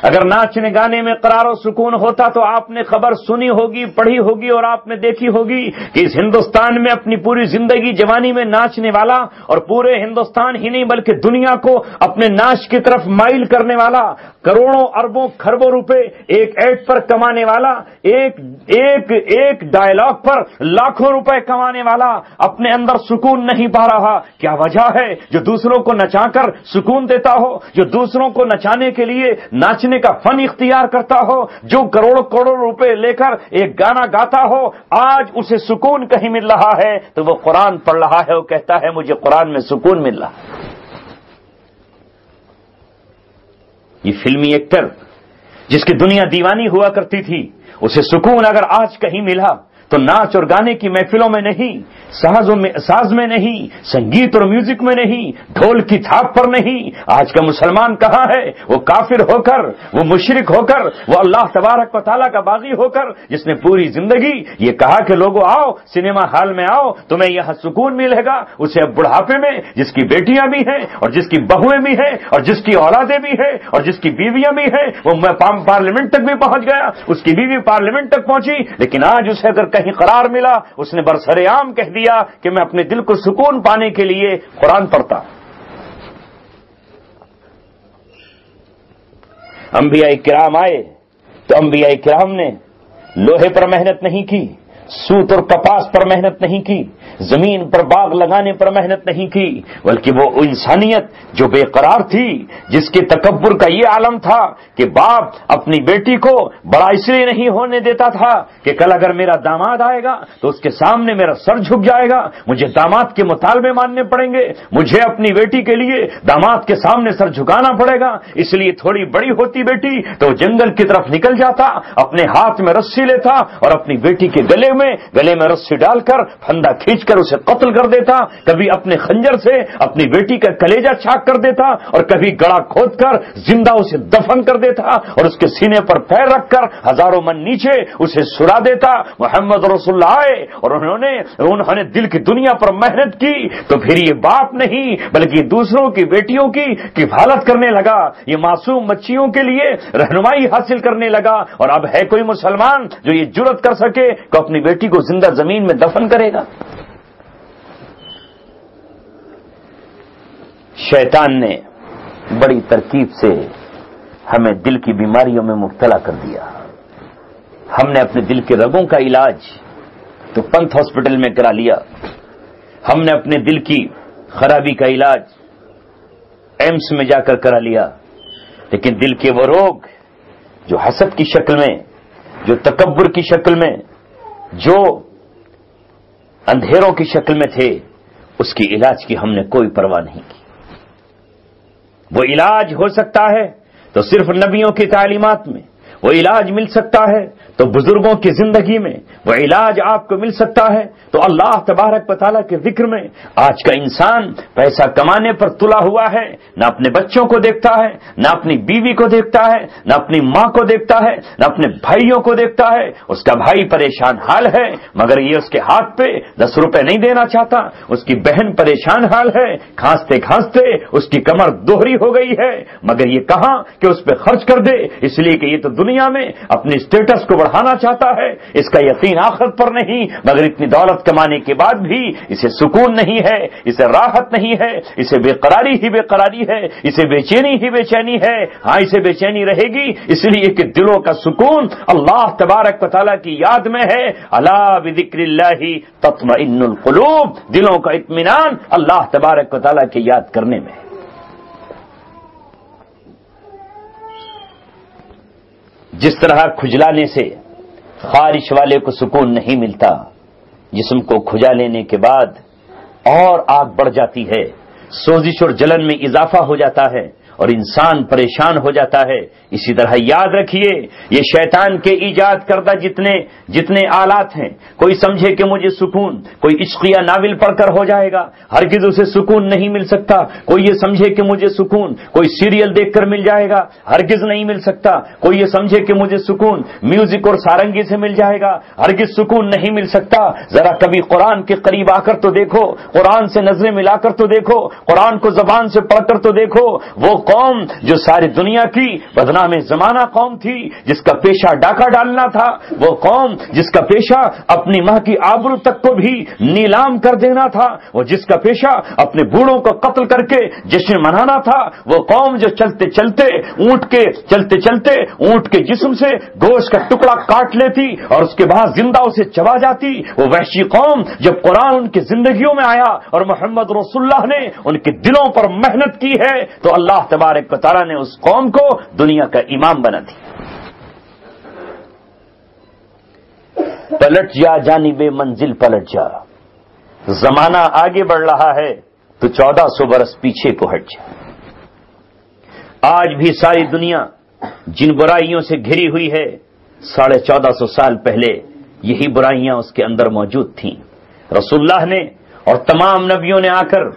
اگر ناچنے گانے میں قرار و سکون ہوتا تو آپ نے خبر سنی ہوگی، پڑھی ہوگی اور آپ نے دیکھی ہوگی کہ اس ہندوستان میں اپنی پوری زندگی جوانی میں ناچنے والا اور پورے ہندوستان ہی نہیں بلکہ دنیا کو اپنے ناچ کی طرف مائل کرنے والا، کروڑوں اربوں خربوں روپے ایک ایڈ پر کمانے والا، ایک ڈائلاگ پر لاکھوں روپے کمانے والا اپنے اندر سکون نہیں پا رہا۔ کیا وجہ ہے؟ جو دوسروں کو نچا کر سکون دیتا ہو، جو دوسروں کو نچانے کے لیے ناچنے کا فن اختیار کرتا ہو، جو کروڑوں روپے لے کر ایک گانا گاتا ہو، آج اسے سکون کہیں مل رہا ہے تو وہ قرآن پڑھ رہا ہے، وہ کہتا ہے مجھے قرآن میں سکون مل رہا ہے۔ یہ فلمی ایکٹر جس کی دنیا دیوانی ہوا کرتی تھی، اسے سکون اگر آج کہیں ملا تو ناچ اور گانے کی محفلوں میں نہیں، ساز میں نہیں، سنگیت اور میوزک میں نہیں، ڈھول کی تھاپ پر نہیں۔ آج کا مسلمان کہاں ہے؟ وہ کافر ہو کر، وہ مشرک ہو کر، وہ اللہ تبارک و تعالیٰ کا باغی ہو کر، جس نے پوری زندگی یہ کہا کہ لوگوں آؤ سنیما ہال میں آؤ تمہیں یہاں سکون ملے گا، اسے اب بڑھاپے میں جس کی بیٹیاں بھی ہیں اور جس کی بہویں بھی ہیں اور جس کی اولادیں بھی ہیں اور جس کی بیویاں بھی ہیں، وہ پارلیمنٹ تک بھی پہنچ گیا، اس کی بیوی پارلیمنٹ تک پہنچی، لیکن آج اسے اگر کہیں قرار ملا اس نے برسر عام کہہ دیا کہ میں اپنے دل کو سکون پانے کے لیے قرآن پڑھتا۔ انبیاء کرام آئے تو انبیاء کرام نے لوہے پر محنت نہیں کی، سوت اور کپاس پر محنت نہیں کی، زمین پر باغ لگانے پر محنت نہیں کی، بلکہ وہ انسانیت جو بے قرار تھی، جس کے تکبر کا یہ عالم تھا کہ باپ اپنی بیٹی کو بڑا اس لیے نہیں ہونے دیتا تھا کہ کل اگر میرا داماد آئے گا تو اس کے سامنے میرا سر جھک جائے گا، مجھے داماد کے مطالبے ماننے پڑیں گے، مجھے اپنی بیٹی کے لیے داماد کے سامنے سر جھکانا پڑے گا، اس لیے تھوڑی بڑی ہوتی بیٹی تو جنگل کی طرف نکل جاتا، اپنے ہاتھ میں رسی لیتا اور اپنی بیٹی کے گلے میں رسی ڈال کر پھندا کھینچ کر اسے قتل کر دیتا، کبھی اپنے خنجر سے اپنی بیٹی کا کلیجہ چھاک کر دیتا اور کبھی گڑا کھود کر زندہ اسے دفن کر دیتا اور اس کے سینے پر پیر رکھ کر ہزاروں من نیچے اسے سلا دیتا۔ محمد رسول اللہ آئے اور انہوں نے دل کی دنیا پر محنت کی تو پھر یہ باپ نہیں بلکہ دوسروں کی بیٹیوں کی کفالت کرنے لگا، یہ معصوم بچیوں کے لیے رہنمائی حاصل کرنے لگا، اور اب ہے کوئی مسلمان جو یہ جرأت کر سکے کہ اپنی بیٹی کو زندہ زمین میں دفن کرے گا؟ شیطان نے بڑی ترکیب سے ہمیں دل کی بیماریوں میں مبتلا کر دیا۔ ہم نے اپنے دل کے رگوں کا علاج تو پنتھ ہاسپٹل میں کرا لیا، ہم نے اپنے دل کی خرابی کا علاج ایمس میں جا کر کرا لیا، لیکن دل کے وہ روگ جو حسد کی شکل میں، جو تکبر کی شکل میں، جو اندھیروں کی شکل میں تھے، اس کی علاج کی ہم نے کوئی پرواہ نہیں کی۔ وہ علاج ہو سکتا ہے تو صرف نبیوں کی تعلیمات میں، وہ علاج مل سکتا ہے تو بزرگوں کی زندگی میں، وہ علاج آپ کو مل سکتا ہے تو اللہ تبارک و تعالیٰ کے ذکر میں۔ آج کا انسان پیسہ کمانے پر تلا ہوا ہے، نہ اپنے بچوں کو دیکھتا ہے، نہ اپنی بیوی کو دیکھتا ہے، نہ اپنی ماں کو دیکھتا ہے، نہ اپنے بھائیوں کو دیکھتا ہے۔ اس کا بھائی پریشان حال ہے مگر یہ اس کے ہاتھ پہ 10 روپے نہیں دینا چاہتا، اس کی بہن پریشان حال ہے، کھانستے کھانستے اس کی کمر دوہری ہو گئی ہے مگر یہ کہاں کہ اس پہ خرچ کر دے، اس لیے کہ یہ تو دنیا میں اپنی سٹیٹس کو بڑھانا چاہتا ہے، اس کا یقین آخرت پر نہیں، مگر اتنی دولت کمانے کے بعد بھی اسے سکون نہیں ہے، اسے راحت نہیں ہے، اسے بے قراری ہی بے قراری ہے، اسے بے چینی ہی بے چینی ہے۔ ہاں اسے بے چینی رہے گی اس لیے کہ دلوں کا سکون اللہ تبارک و تعالیٰ کی یاد میں ہے۔ الا بذکر اللہ تطمئن القلوب، دلوں کا اطمینان اللہ تبارک و تعالیٰ کی یاد کرنے میں ہے۔ جس طرح کھجلانے سے خارش والے کو سکون نہیں ملتا، جسم کو کھجا لینے کے بعد اور آگ بڑھ جاتی ہے، سوزش اور جلن میں اضافہ ہو جاتا ہے اور انسان پریشان ہو جاتا ہے۔ اسی طرح یاد رکھیے یہ شیطان کے ایجاد کردہ جتنے آلات ہیں، کوئی سمجھے کہ مجھے سکون کوئی عشقیہ ناول پڑھ کر ہو جائے گا، ہرگز اسے سکون نہیں مل سکتا۔ کوئی یہ سمجھے کہ مجھے سکون کوئی سیریل دیکھ کر مل جائے گا، ہرگز نہیں مل سکتا۔ کوئی یہ سمجھے کہ مجھے سکون میوزک اور سارنگی سے مل جائے گا، ہرگز سکون نہیں مل سکتا۔ ذرا کبھی قرآن کے قریب آ کر تو دیکھو، قرآن سے نظریں ملا کر تو دیکھو، قرآن کو زبان سے پڑھ کر تو دیکھو۔ وہ قوم جو ساری دنیا کی بدنام زمانہ قوم تھی، جس کا پیشہ ڈاکہ ڈالنا تھا، وہ قوم جس کا پیشہ اپنی ماں کی آبرو تک کو بھی نیلام کر دینا تھا، وہ جس کا پیشہ اپنے بوڑھوں کو قتل کر کے جشن منانا تھا، وہ قوم جو چلتے چلتے اونٹ کے جسم سے گوشت کا ٹکڑا کاٹ لیتی اور اس کے بعد زندہ اسے چبا جاتی، وہ وحشی قوم جب قرآن ان کی زندگیوں میں آیا اور محمد رسول اللہ نے ان کے دلوں پر محنت کی ہے تو اللہ تبارک و تعالیٰ نے اس قوم کو دنیا کا امام بنا دیا۔ پلٹ جا جانب منزل پلٹ جا، زمانہ آگے بڑھ رہا ہے تو 1400 برس پیچھے کو ہٹ جا۔ آج بھی ساری دنیا جن برائیوں سے گھری ہوئی ہے، 1450 سال پہلے یہی برائیاں اس کے اندر موجود تھیں۔ رسول اللہ نے اور تمام نبیوں نے آ کر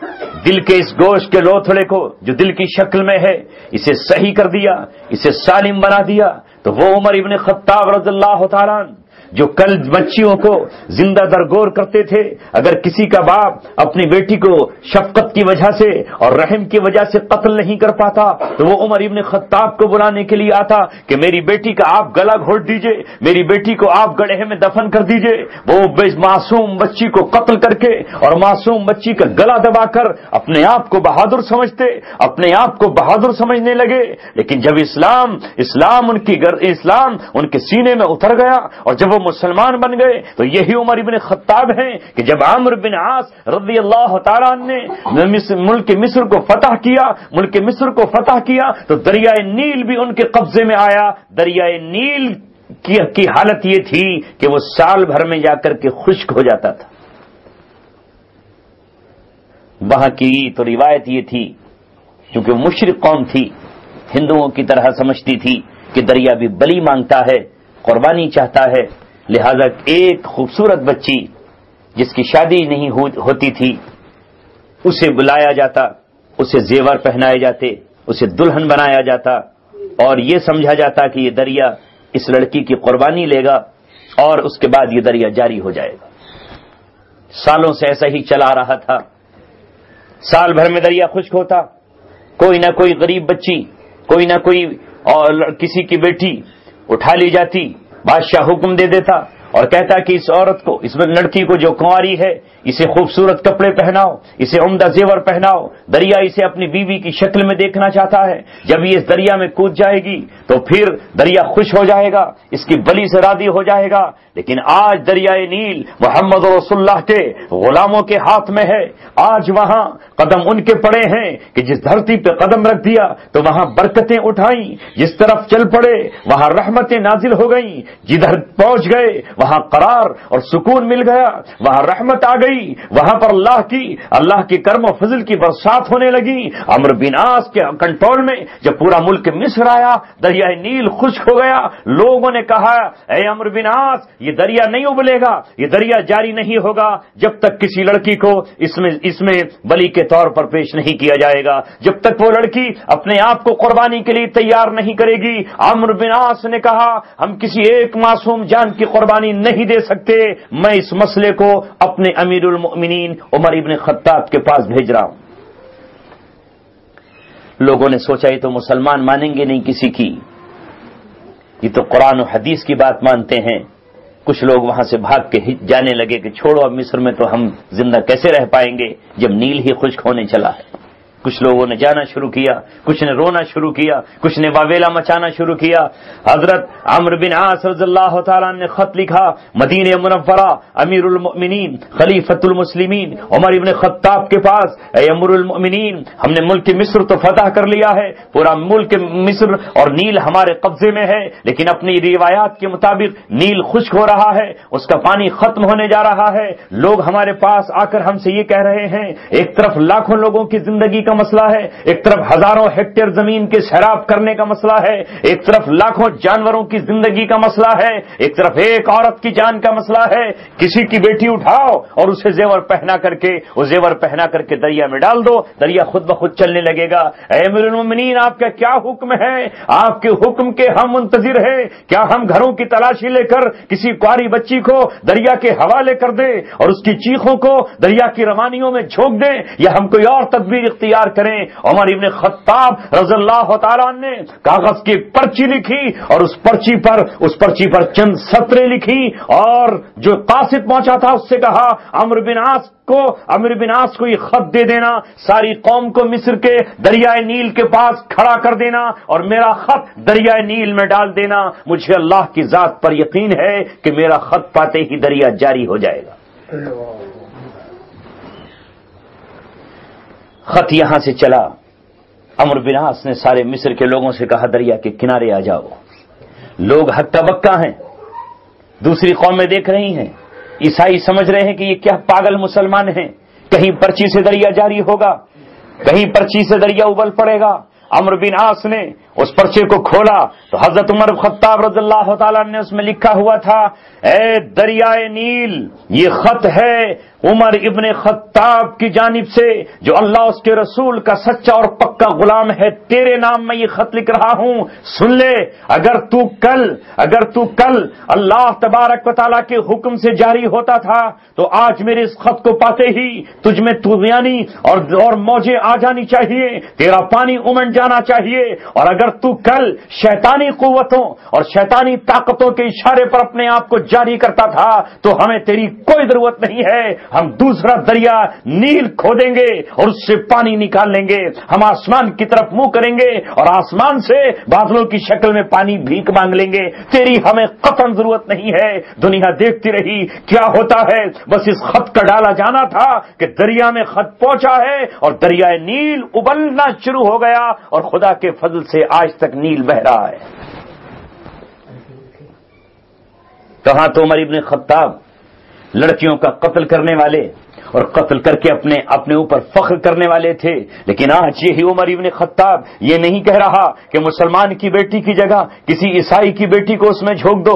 دل کے اس گوشت کے لوتھڑے کو جو دل کی شکل میں ہے اسے صحیح کر دیا، اسے سالم بنا دیا۔ تو وہ عمر ابن خطاب رضی اللہ تعالیٰ عنہ جو کل بچیوں کو زندہ درگور کرتے تھے، اگر کسی کا باپ اپنی بیٹی کو شفقت کی وجہ سے اور رحم کی وجہ سے قتل نہیں کر پاتا تو وہ عمر ابن خطاب کو بلانے کے لیے آتا کہ میری بیٹی کا آپ گلا گھونٹ دیجئے، میری بیٹی کو آپ گڑھے میں دفن کر دیجئے۔ وہ معصوم بچی کو قتل کر کے اور معصوم بچی کا گلا دبا کر اپنے آپ کو بہادر سمجھتے، اپنے آپ کو بہادر سمجھنے لگے۔ لیکن جب اسلام ان کے سینے میں اتر گیا اور جب وہ مسلمان بن گئے تو یہی عمر ابن خطاب ہیں کہ جب عمرو بن عاص رضی اللہ تعالیٰ نے ملک مصر کو فتح کیا تو دریائے نیل بھی ان کے قبضے میں آیا۔ دریائے نیل کی حالت یہ تھی کہ وہ سال بھر میں جا کر کے خشک ہو جاتا تھا۔ وہاں کی تو روایت یہ تھی، چونکہ مشرک قوم تھی، ہندوؤں کی طرح سمجھتی تھی کہ دریا بھی بلی مانگتا ہے، قربانی چاہتا ہے، لہذا ایک خوبصورت بچی جس کی شادی نہیں ہوتی تھی اسے بلایا جاتا، اسے زیور پہنائے جاتے، اسے دلہن بنایا جاتا اور یہ سمجھا جاتا کہ یہ دریا اس لڑکی کی قربانی لے گا اور اس کے بعد یہ دریا جاری ہو جائے گا۔ سالوں سے ایسا ہی چلا رہا تھا، سال بھر میں دریا خشک ہوتا، کوئی نہ کوئی غریب بچی، کوئی نہ کوئی اور کسی کی بیٹی اٹھا لی جاتی، بادشاہ حکم دے دیتا اور کہتا کہ اس عورت کو، اس لڑکی کو جو کنواری ہے اسے خوبصورت کپڑے پہناؤ، اسے عمدہ زیور پہناؤ، دریا اسے اپنی بیوی کی شکل میں دیکھنا چاہتا ہے، جب یہ اس دریا میں کود جائے گی تو پھر دریا خوش ہو جائے گا، اس کی بلی سے راضی ہو جائے گا۔ لیکن آج دریائے نیل محمد رسول اللہ کے غلاموں کے ہاتھ میں ہے، آج وہاں قدم ان کے پڑے ہیں کہ جس دھرتی پہ قدم رکھ دیا تو وہاں برکتیں اٹھائیں، جس طرف چل پڑے وہاں رحمتیں نازل ہو گئیں، جدھر پہنچ گئے وہاں قرار اور سکون مل گیا، وہاں رحمت آ گئی، وہاں پر اللہ کی کرم و فضل کی برسات ہونے لگی۔ عمرو بن عاص کے کنٹرول میں جب پورا ملک مصر آیا، دریائے نیل خشک ہو گیا، لوگوں نے کہا اے عمرو بن عاص یہ دریا نہیں ابلے گا، یہ دریا جاری نہیں ہوگا جب تک کسی لڑکی کو اس میں بلی کے طور پر پیش نہیں کیا جائے گا، جب تک وہ لڑکی اپنے آپ کو قربانی کے لیے تیار نہیں کرے گی۔ عمرو بن عاص نے کہا ہم کسی ایک معصوم جان کی قربانی نہیں دے سکتے، میں اس مسئلے کو اپنے امیر المؤمنین عمر ابن خطاب کے پاس بھیج رہا ہوں۔ لوگوں نے سوچا یہ تو مسلمان مانیں گے نہیں کسی کی، یہ تو قرآن و حدیث کی بات مانتے ہیں۔ کچھ لوگ وہاں سے بھاگ کے جانے لگے کہ چھوڑو اب مصر میں تو ہم زندہ کیسے رہ پائیں گے جب نیل ہی خشک ہونے چلا ہے۔ کچھ لوگوں نے جانا شروع کیا، کچھ نے رونا شروع کیا، کچھ نے واویلا مچانا شروع کیا۔ حضرت عمرو بن عاص رضی اللہ تعالیٰ نے خط لکھا مدینہ منورہ امیر المؤمنین خلیفۃ المسلمین عمر ابن خطاب کے پاس، اے امیر المؤمنین ہم نے ملک مصر تو فتح کر لیا ہے، پورا ملک مصر اور نیل ہمارے قبضے میں ہے، لیکن اپنی روایات کے مطابق نیل خشک ہو رہا ہے، اس کا پانی ختم ہونے جا رہا ہے۔ لوگ ہمارے پاس آ کر ہم سے یہ کہہ رہے ہیں، ایک طرف لاکھوں لوگوں کی زندگی کا مسئلہ ہے، ایک طرف ہزاروں ہیکٹر زمین کے سیراب کرنے کا مسئلہ ہے، ایک طرف لاکھوں جانوروں کی زندگی کا مسئلہ ہے، ایک طرف ایک عورت کی جان کا مسئلہ ہے۔ کسی کی بیٹی اٹھاؤ اور اسے زیور پہنا کر کے دریا میں ڈال دو، دریا خود بخود چلنے لگے گا۔ اے امیر المؤمنین آپ کا کیا حکم ہے؟ آپ کے حکم کے ہم منتظر ہیں۔ کیا ہم گھروں کی تلاشی لے کر کسی کواری بچی کو دریا کے حوالے کر دیں اور اس کی چیخوں کو دریا کی روانیوں میں جھونک دیں، یا ہم کوئی اور تدبیر اختیار کریں؟ عمر ابن خطاب رضی اللہ تعالیٰ نے کاغذ کی پرچی لکھی اور اس پرچی پر چند سطریں لکھی اور جو قاصد پہنچا تھا اس سے کہا عمرو بن عاص کو یہ خط دے دینا، ساری قوم کو مصر کے دریائے نیل کے پاس کھڑا کر دینا اور میرا خط دریائے نیل میں ڈال دینا، مجھے اللہ کی ذات پر یقین ہے کہ میرا خط پاتے ہی دریا جاری ہو جائے گا۔ خط یہاں سے چلا، عمرو بن عاص نے سارے مصر کے لوگوں سے کہا دریا کے کنارے آ جاؤ۔ لوگ ہکا بکا ہیں، دوسری قومیں دیکھ رہی ہیں، عیسائی سمجھ رہے ہیں کہ یہ کیا پاگل مسلمان ہیں، کہیں پرچی سے دریا جاری ہوگا، کہیں پرچی سے دریا ابل پڑے گا۔ عمرو بن عاص نے اس پرچے کو کھولا تو حضرت عمر خطاب رضی اللہ تعالیٰ نے اس میں لکھا ہوا تھا، اے دریائے نیل، یہ خط ہے عمر ابن خطاب کی جانب سے جو اللہ اس کے رسول کا سچا اور پکا غلام ہے، تیرے نام میں یہ خط لکھ رہا ہوں، سن لے۔ اگر تو کل اللہ تبارک و تعالیٰ کے حکم سے جاری ہوتا تھا تو آج میرے اس خط کو پاتے ہی تجھ میں طغیانی اور موجیں آ جانی چاہیے، تیرا پانی امنڈ جانا چاہیے، اور اگر تو کل شیطانی قوتوں اور شیطانی طاقتوں کے اشارے پر اپنے آپ کو جاری کرتا تھا تو ہمیں تیری کوئی ضرورت نہیں ہے، ہم دوسرا دریا نیل کھودیں گے اور اس سے پانی نکال لیں گے، ہم آسمان کی طرف منہ کریں گے اور آسمان سے بادلوں کی شکل میں پانی بھیک مانگ لیں گے، تیری ہمیں قطعاً ضرورت نہیں ہے۔ دنیا دیکھتی رہی کیا ہوتا ہے، بس اس خط کا ڈالا جانا تھا کہ دریا میں خط پہنچا ہے اور دریائے نیل ابلنا شروع ہو گیا اور خدا کے فضل سے آج تک نیل بہ رہا ہے۔ کہاں تو عمر ابن خطاب لڑکیوں کا قتل کرنے والے اور قتل کر کے اپنے اوپر فخر کرنے والے تھے، لیکن آج یہی عمر ابن خطاب یہ نہیں کہہ رہا کہ مسلمان کی بیٹی کی جگہ کسی عیسائی کی بیٹی کو اس میں جھونک دو،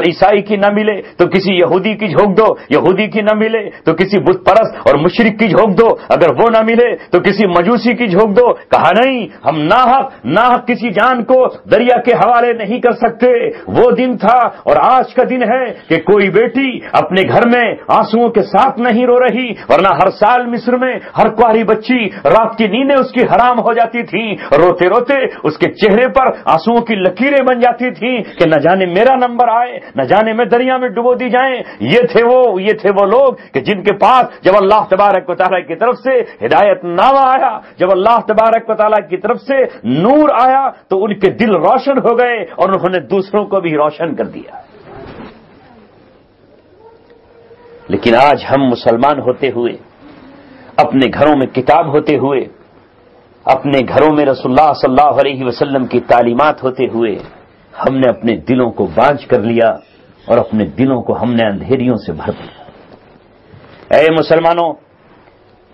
عیسائی کی نہ ملے تو کسی یہودی کی جھونک دو، یہودی کی نہ ملے تو کسی بت پرست اور مشرک کی جھونک دو، اگر وہ نہ ملے تو کسی مجوسی کی جھونک دو۔ کہا نہیں، ہم ناحق کسی جان کو دریا کے حوالے نہیں کر سکتے۔ وہ دن تھا اور آج کا دن ہے کہ کوئی بیٹی اپنے گھر میں آنسوؤں کے ساتھ نہیں رو رہی، ورنہ ہر سال مصر میں ہر کواری بچی رات کی نیندیں اس کی حرام ہو جاتی تھیں، روتے روتے اس کے چہرے پر آنسوؤں کی لکیریں بن جاتی تھیں کہ نہ جانے میرا نمبر آئے، نہ جانے میں دریا میں ڈبو دی جائیں۔ یہ تھے وہ لوگ کہ جن کے پاس جب اللہ تبارک و تعالیٰ کی طرف سے ہدایت نامہ آیا، جب اللہ تبارک و تعالیٰ کی طرف سے نور آیا تو ان کے دل روشن ہو گئے اور انہوں نے دوسروں کو بھی روشن کر دیا۔ لیکن آج ہم مسلمان ہوتے ہوئے، اپنے گھروں میں کتاب ہوتے ہوئے، اپنے گھروں میں رسول اللہ صلی اللہ علیہ وسلم کی تعلیمات ہوتے ہوئے، ہم نے اپنے دلوں کو بانجھ کر لیا اور اپنے دلوں کو ہم نے اندھیریوں سے بھر دیا۔ اے مسلمانوں،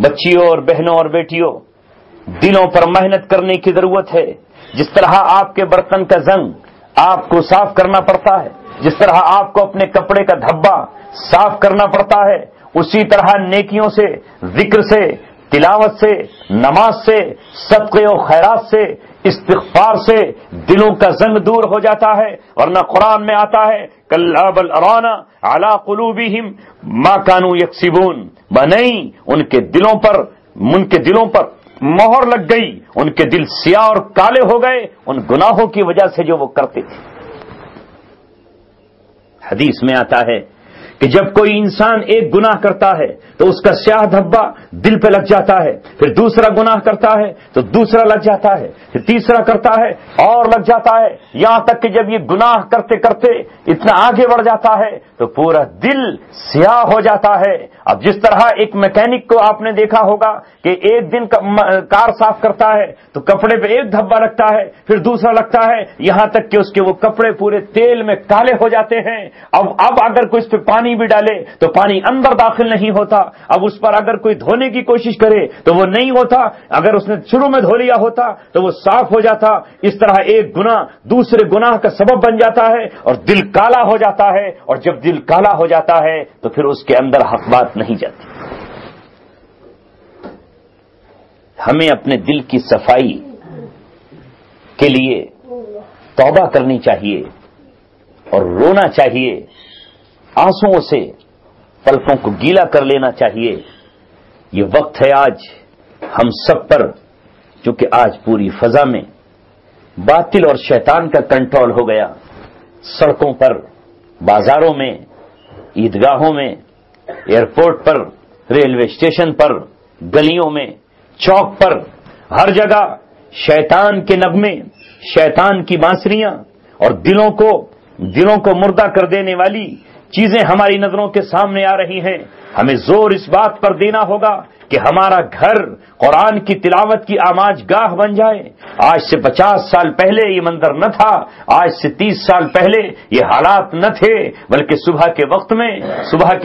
بچیوں اور بہنوں اور بیٹیوں، دلوں پر محنت کرنے کی ضرورت ہے۔ جس طرح آپ کے برتن کا زنگ آپ کو صاف کرنا پڑتا ہے، جس طرح آپ کو اپنے کپڑے کا دھبا صاف کرنا پڑتا ہے، اسی طرح نیکیوں سے، ذکر سے، تلاوت سے، نماز سے، صدقے و خیرات سے، استغفار سے دلوں کا زنگ دور ہو جاتا ہے۔ ورنہ قرآن میں آتا ہے کلا بل ران علی قلوبہم ما کانوا یکسبون، نہیں، ان کے دلوں پر مہر لگ گئی، ان کے دل سیاہ اور کالے ہو گئے ان گناہوں کی وجہ سے جو وہ کرتے تھے۔ حدیث میں آتا ہے کہ جب کوئی انسان ایک گناہ کرتا ہے تو اس کا سیاہ دھبا دل پہ لگ جاتا ہے، پھر دوسرا گناہ کرتا ہے تو دوسرا لگ جاتا ہے، پھر تیسرا کرتا ہے اور لگ جاتا ہے، یہاں تک کہ جب یہ گناہ کرتے کرتے اتنا آگے بڑھ جاتا ہے تو پورا دل سیاہ ہو جاتا ہے۔ اب جس طرح ایک میکینک کو آپ نے دیکھا ہوگا کہ ایک دن کار صاف کرتا ہے تو کپڑے پہ ایک دھبا لگتا ہے، پھر دوسرا لگتا ہے، یہاں تک کہ اس کے وہ کپڑے پورے تیل میں کالے ہو جاتے ہیں۔ اب اگر کوئی اس پہ پانی بھی ڈالے تو پانی اندر داخل نہیں ہوتا، اب اس پر اگر کوئی دھونے کی کوشش کرے تو وہ نہیں ہوتا، اگر اس نے شروع میں دھو لیا ہوتا تو وہ صاف ہو جاتا۔ اس طرح ایک گناہ دوسرے گناہ کا سبب بن جاتا ہے اور دل کالا ہو جاتا ہے، اور جب دل کالا ہو جاتا ہے تو پھر اس کے اندر حق بات نہیں جاتی۔ ہمیں اپنے دل کی صفائی کے لیے توبہ کرنی چاہیے اور رونا چاہیے، آنسوؤں سے پلکوں کو گیلا کر لینا چاہیے۔ یہ وقت ہے آج ہم سب پر، چونکہ آج پوری فضا میں باطل اور شیطان کا کنٹرول ہو گیا، سڑکوں پر، بازاروں میں، عیدگاہوں میں، ایئرپورٹ پر، ریلوے اسٹیشن پر، گلیوں میں، چوک پر، ہر جگہ شیطان کے نغمے، شیطان کی بانسریاں اور دلوں کو مردہ کر دینے والی چیزیں ہماری نظروں کے سامنے آ رہی ہیں۔ ہمیں زور اس بات پر دینا ہوگا کہ ہمارا گھر قرآن کی تلاوت کی آماج گاہ بن جائے. آج سے 50 سال پہلے یہ منظر نہ تھا، آج سے 30 سال پہلے یہ حالات نہ تھے، بلکہ صبح کے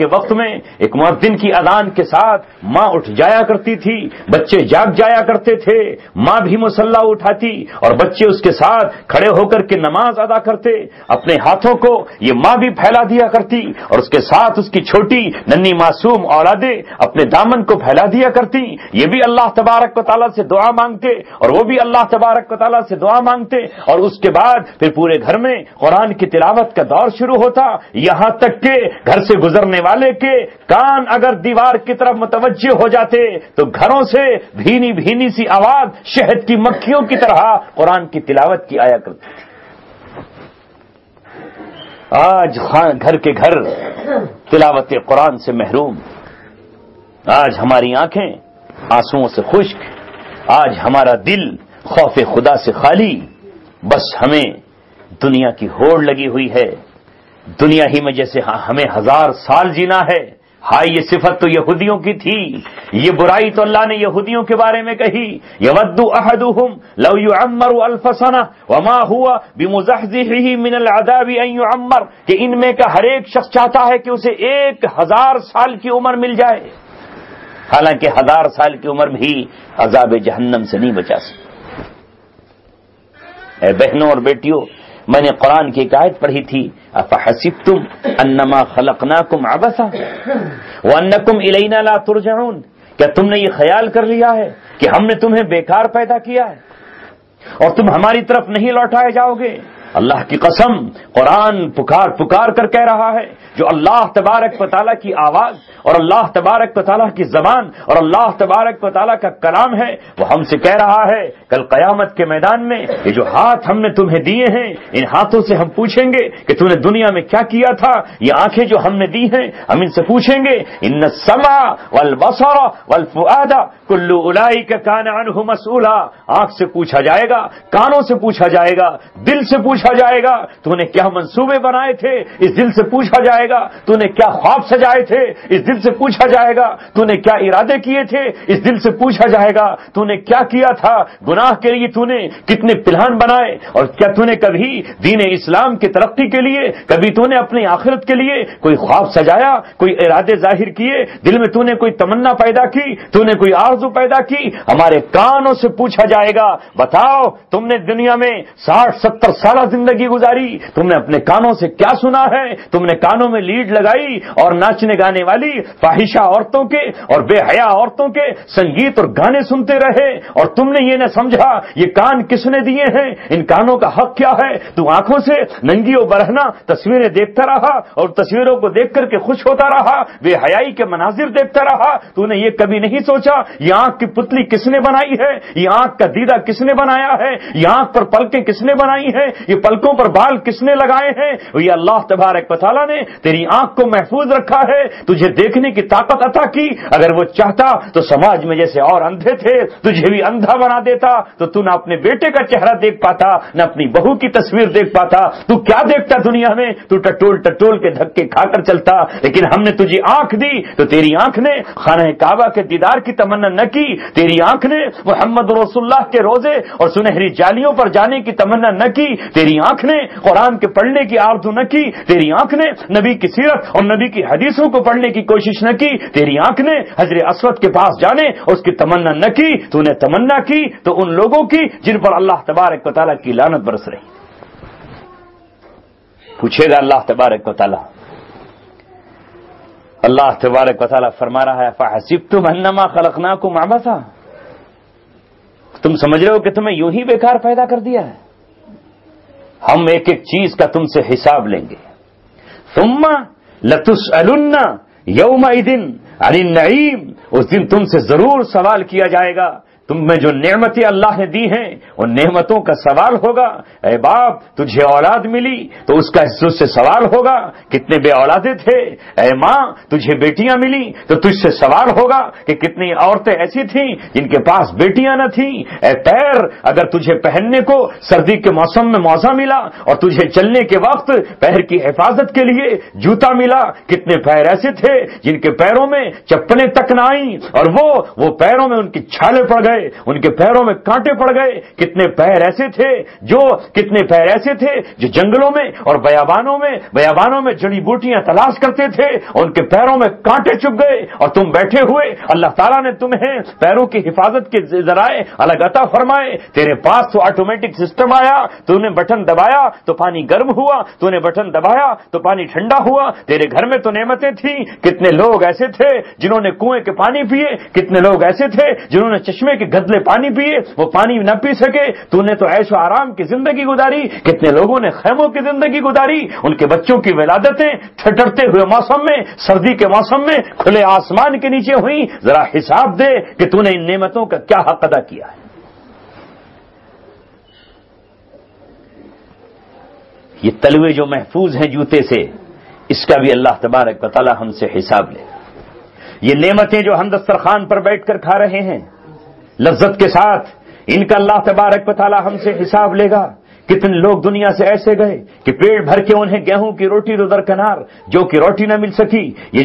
وقت میں ایک مؤذن کی اذان کے ساتھ ماں اٹھ جایا کرتی تھی، بچے جاگ جایا کرتے تھے، ماں بھی مصلی اٹھاتی اور بچے اس کے ساتھ کھڑے ہو کر کے نماز ادا کرتے. اپنے ہاتھوں کو یہ ماں بھی پھیلا دیا کرتی اور اس کے ساتھ اس کی چھوٹی ننھی معصوم اولادیں اپنے دامن کو پھیلا دیا کرتی. یہ بھی اللہ تبارک و تعالیٰ سے دعا مانگتے اور وہ بھی اللہ تبارک و تعالیٰ سے دعا مانگتے، اور اس کے بعد پھر پورے گھر میں قرآن کی تلاوت کا دور شروع ہوتا، یہاں تک کہ گھر سے گزرنے والے کے کان اگر دیوار کی طرف متوجہ ہو جاتے تو گھروں سے بھینی بھینی سی آواز شہد کی مکھیوں کی طرح قرآن کی تلاوت کی آیا کرتی تھی. آج گھر کے گھر تلاوت قرآن سے محروم، آج ہماری آنکھیں آنسوؤں سے خشک، آج ہمارا دل خوف خدا سے خالی. بس ہمیں دنیا کی ہوڑ لگی ہوئی ہے، دنیا ہی میں جیسے ہمیں 1000 سال جینا ہے. ہاں، یہ صفت تو یہودیوں کی تھی، یہ برائی تو اللہ نے یہودیوں کے بارے میں کہی. یود احدهم لو يعمر 1000 سنہ وما هو بمزحزحه من العذاب ان يعمر، کہ ان میں کا ہر ایک شخص چاہتا ہے کہ اسے 1000 سال کی عمر مل جائے، حالانکہ 1000 سال کی عمر بھی عذاب جہنم سے نہیں بچا سکتی. اے بہنوں اور بیٹیوں، میں نے قرآن کی ایک آیت پڑھی تھی، افحسبتم انما خلقناکم عبثا وانکم الینا لا ترجعون، کیا تم نے یہ خیال کر لیا ہے کہ ہم نے تمہیں بیکار پیدا کیا ہے اور تم ہماری طرف نہیں لوٹائے جاؤ گے؟ اللہ کی قسم، قرآن پکار کر کہہ رہا ہے، جو اللہ تبارک و تعالیٰ کی آواز اور اللہ تبارک و تعالیٰ کی زبان اور اللہ تبارک و تعالیٰ کا کلام ہے، وہ ہم سے کہہ رہا ہے کل قیامت کے میدان میں یہ جو ہاتھ ہم نے تمہیں دیے ہیں، ان ہاتھوں سے ہم پوچھیں گے کہ تم نے دنیا میں کیا کیا تھا. یہ آنکھیں جو ہم نے دی ہیں، ہم ان سے پوچھیں گے ان السمع والبصر والفؤاد کل اولئک کان عنہ مسئولا. آنکھ سے پوچھا جائے گا، کانوں سے پوچھا جائے گا، دل سے پوچھا جائے گا تو نے کیا منصوبے بنائے تھے، اس دل سے پوچھا جائے گا تو نے کیا خواب سجائے تھے، اس دل سے پوچھا جائے گا تو نے کیا ارادے کیے تھے، اس دل سے پوچھا جائے گا تو نے کیا کیا تھا، گناہ کے لیے تو نے کتنے پلان بنائے، اور کیا تو نے کبھی دین اسلام کی ترقی کے لیے، کبھی تو نے اپنی آخرت کے لیے کوئی خواب سجایا، کوئی ارادے ظاہر کیے، دل میں تو نے کوئی تمنا پیدا کی، تو نے کوئی آرزو پیدا کی. ہمارے کانوں سے پوچھا جائے گا، بتاؤ تم نے دنیا میں 60-70 سالہ زندگی گزاری، تم نے اپنے کانوں سے کیا سنا ہے؟ تم نے کانوں میں لیڈ لگائی اور ناچنے گانے والی فاحشہ عورتوں کے اور بے حیا عورتوں کے سنگیت اور گانے سنتے رہے، اور تم نے یہ نہ سمجھا یہ کان کس نے دیے ہیں، ان کانوں کا حق کیا ہے. تو آنکھوں سے ننگی و برہنہ تصویریں دیکھتا رہا اور تصویروں کو دیکھ کر کے خوش ہوتا رہا، بے حیائی کے مناظر دیکھتا رہا. تو نے یہ کبھی نہیں سوچا یہ آنکھ کی پتلی کس نے بنائی ہے، یہ آنکھ کا دیدہ کس نے بنایا ہے، یہ آنکھ پر پلکیں کس نے بنائی ہیں، یہ پلکوں پر بال کس نے لگائے ہیں؟ یہ اللہ تبارک و تعالیٰ نے تیری آنکھ کو محفوظ رکھا ہے، تجھے دیکھنے کی طاقت عطا کی. اگر وہ چاہتا تو سماج میں جیسے اور اندھے تھے تجھے بھی اندھا بنا دیتا، تو نہ اپنے بیٹے کا چہرہ دیکھ پاتا نہ اپنی بہو کی تصویر دیکھ پاتا. تو کیا دیکھتا دنیا میں؟ تو ٹٹول کے دھکے کھا کر چلتا. لیکن ہم نے تجھے آنکھ دی تو تیری آنکھ نے خانہ کعبہ کے دیدار کی تمنا نہ کی، تیری آنکھ نے محمد رسول اللہ کے روزے اور سنہری جالیوں پر جانے کی تمنا نہ کی، تیری آنکھ نے قرآن کے پڑھنے کی آرزو نہ کی، تیری آنکھ نے نبی کی سیرت اور نبی کی حدیثوں کو پڑھنے کی کوشش نہ کی، تیری آنکھ نے حجر اسود کے پاس جانے اس کی تمنا نہ کی. تو نے تمنا کی تو ان لوگوں کی جن پر اللہ تبارک و تعالیٰ کی لعنت برس رہی. پوچھے گا اللہ تبارک و تعالیٰ. اللہ تبارک و تعالیٰ فرما رہا ہے فحسبتم انما خلقناکم عبثا، تم سمجھ رہے ہو کہ تمہیں یوں ہی بیکار پیدا کر دیا ہے؟ ہم ایک ایک چیز کا تم سے حساب لیں گے. ثم لتسألن یومئذ عن النعیم، اس دن تم سے ضرور سوال کیا جائے گا تم میں جو نعمتیں اللہ نے دی ہیں ان نعمتوں کا سوال ہوگا. اے باپ تجھے اولاد ملی تو اس کا اس سے سوال ہوگا کتنے بے اولادیں تھے. اے ماں تجھے بیٹیاں ملی تو تجھ سے سوال ہوگا کہ کتنی عورتیں ایسی تھیں جن کے پاس بیٹیاں نہ تھیں. اے پیر اگر تجھے پہننے کو سردی کے موسم میں موزہ ملا اور تجھے چلنے کے وقت پیر کی حفاظت کے لیے جوتا ملا, کتنے پیر ایسے تھے جن کے پیروں میں چپلیں تک نہ آئیں اور وہ پیروں میں ان کی چھالے پڑ گئے, ان کے پیروں میں کانٹے پڑ گئے. کتنے پیر ایسے تھے جو جنگلوں میں اور بیابانوں میں جڑی بوٹیاں تلاش کرتے تھے, ان کے پیروں میں کانٹے چبھ گئے اور تم بیٹھے ہوئے اللہ تعالیٰ نے تمہیں پیروں کی حفاظت کے ذرائع الگ عطا فرمائے. تیرے پاس تو آٹومیٹک سسٹم آیا, تو نے بٹن دبایا تو پانی گرم ہوا, تو نے بٹن دبایا تو پانی ٹھنڈا ہوا. تیرے گھر میں تو نعمتیں تھیں. کتنے لوگ ایسے تھے جنہوں نے کنویں کے پانی پیے, کتنے لوگ ایسے تھے جنہوں نے چشمے کے گدلے پانی پیے, وہ پانی نہ پی سکے. تو نے تو عیش و آرام کی زندگی گزاری. کتنے لوگوں نے خیموں کی زندگی گزاری, ان کے بچوں کی ولادتیں ٹھٹرتے ہوئے موسم میں, سردی کے موسم میں کھلے آسمان کے نیچے ہوئی. ذرا حساب دے کہ تو نے ان نعمتوں کا کیا حق ادا کیا ہے. یہ تلوے جو محفوظ ہیں جوتے سے, اس کا بھی اللہ تبارک و تعالی ہم سے حساب لے. یہ نعمتیں جو ہم دسترخوان پر بیٹھ کر کھا رہے ہیں لذت کے ساتھ, ان کا اللہ تبارک و تعالی ہم سے حساب لے گا. کتنے لوگ دنیا سے ایسے گئے کہ پیٹ بھر کے انہیں گیہوں کی روٹی رو درکنار جو کہ روٹی نہ مل سکی. یہ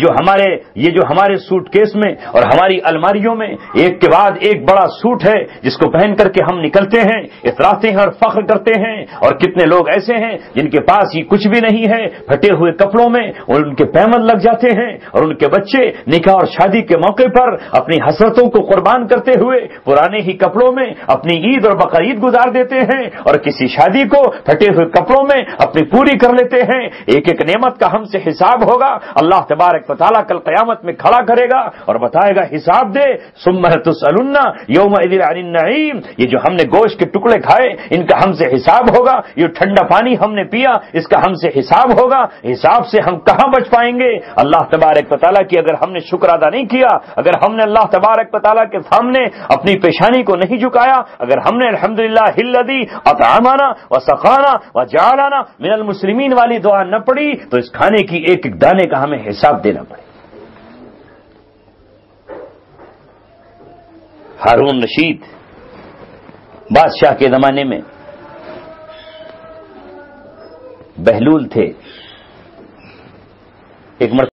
جو ہمارے سوٹ کیس میں اور ہماری الماریوں میں ایک کے بعد ایک بڑا سوٹ ہے جس کو پہن کر کے ہم نکلتے ہیں, اتراتے ہیں اور فخر کرتے ہیں. اور کتنے لوگ ایسے ہیں جن کے پاس یہ کچھ بھی نہیں ہے, پھٹے ہوئے کپڑوں میں اور ان کے پیمند لگ جاتے ہیں اور ان کے بچے نکاح اور شادی کے موقع پر اپنی حسرتوں کو قربان کرتے ہوئے پرانے ہی کپڑوں میں اپنی عید اور بقرعید گزار دیتے ہیں اور کسی شادی کو پھٹے ہوئے کپڑوں میں اپنی پوری کر لیتے ہیں. ایک ایک نعمت کا ہم سے حساب ہوگا. اللہ تبارک و تعالیٰ کل قیامت میں کھڑا کرے گا اور بتائے گا حساب دے. ثم لتسألن یومئذ عن النعیم. یہ جو ہم نے گوشت کے ٹکڑے کھائے ان کا ہم سے حساب ہوگا. یہ ٹھنڈا پانی ہم نے پیا اس کا ہم سے حساب ہوگا. حساب سے ہم کہاں بچ پائیں گے. اللہ تبارک و تعالیٰ کی اگر ہم نے شکر ادا نہیں کیا, اگر ہم نے اللہ تبارک و تعالیٰ کے سامنے اپنی پیشانی کو نہیں جھکایا, اگر ہم نے الحمدللہ الذی اطعمنا وسقانا وجعلنا من المسلمین والی دعا نہ پڑی تو اس کھانے کی ایک ایک دانے کا ہمیں حساب دینا پڑے. ہارون رشید بادشاہ کے زمانے میں بہلول تھے. ایک مرتبہ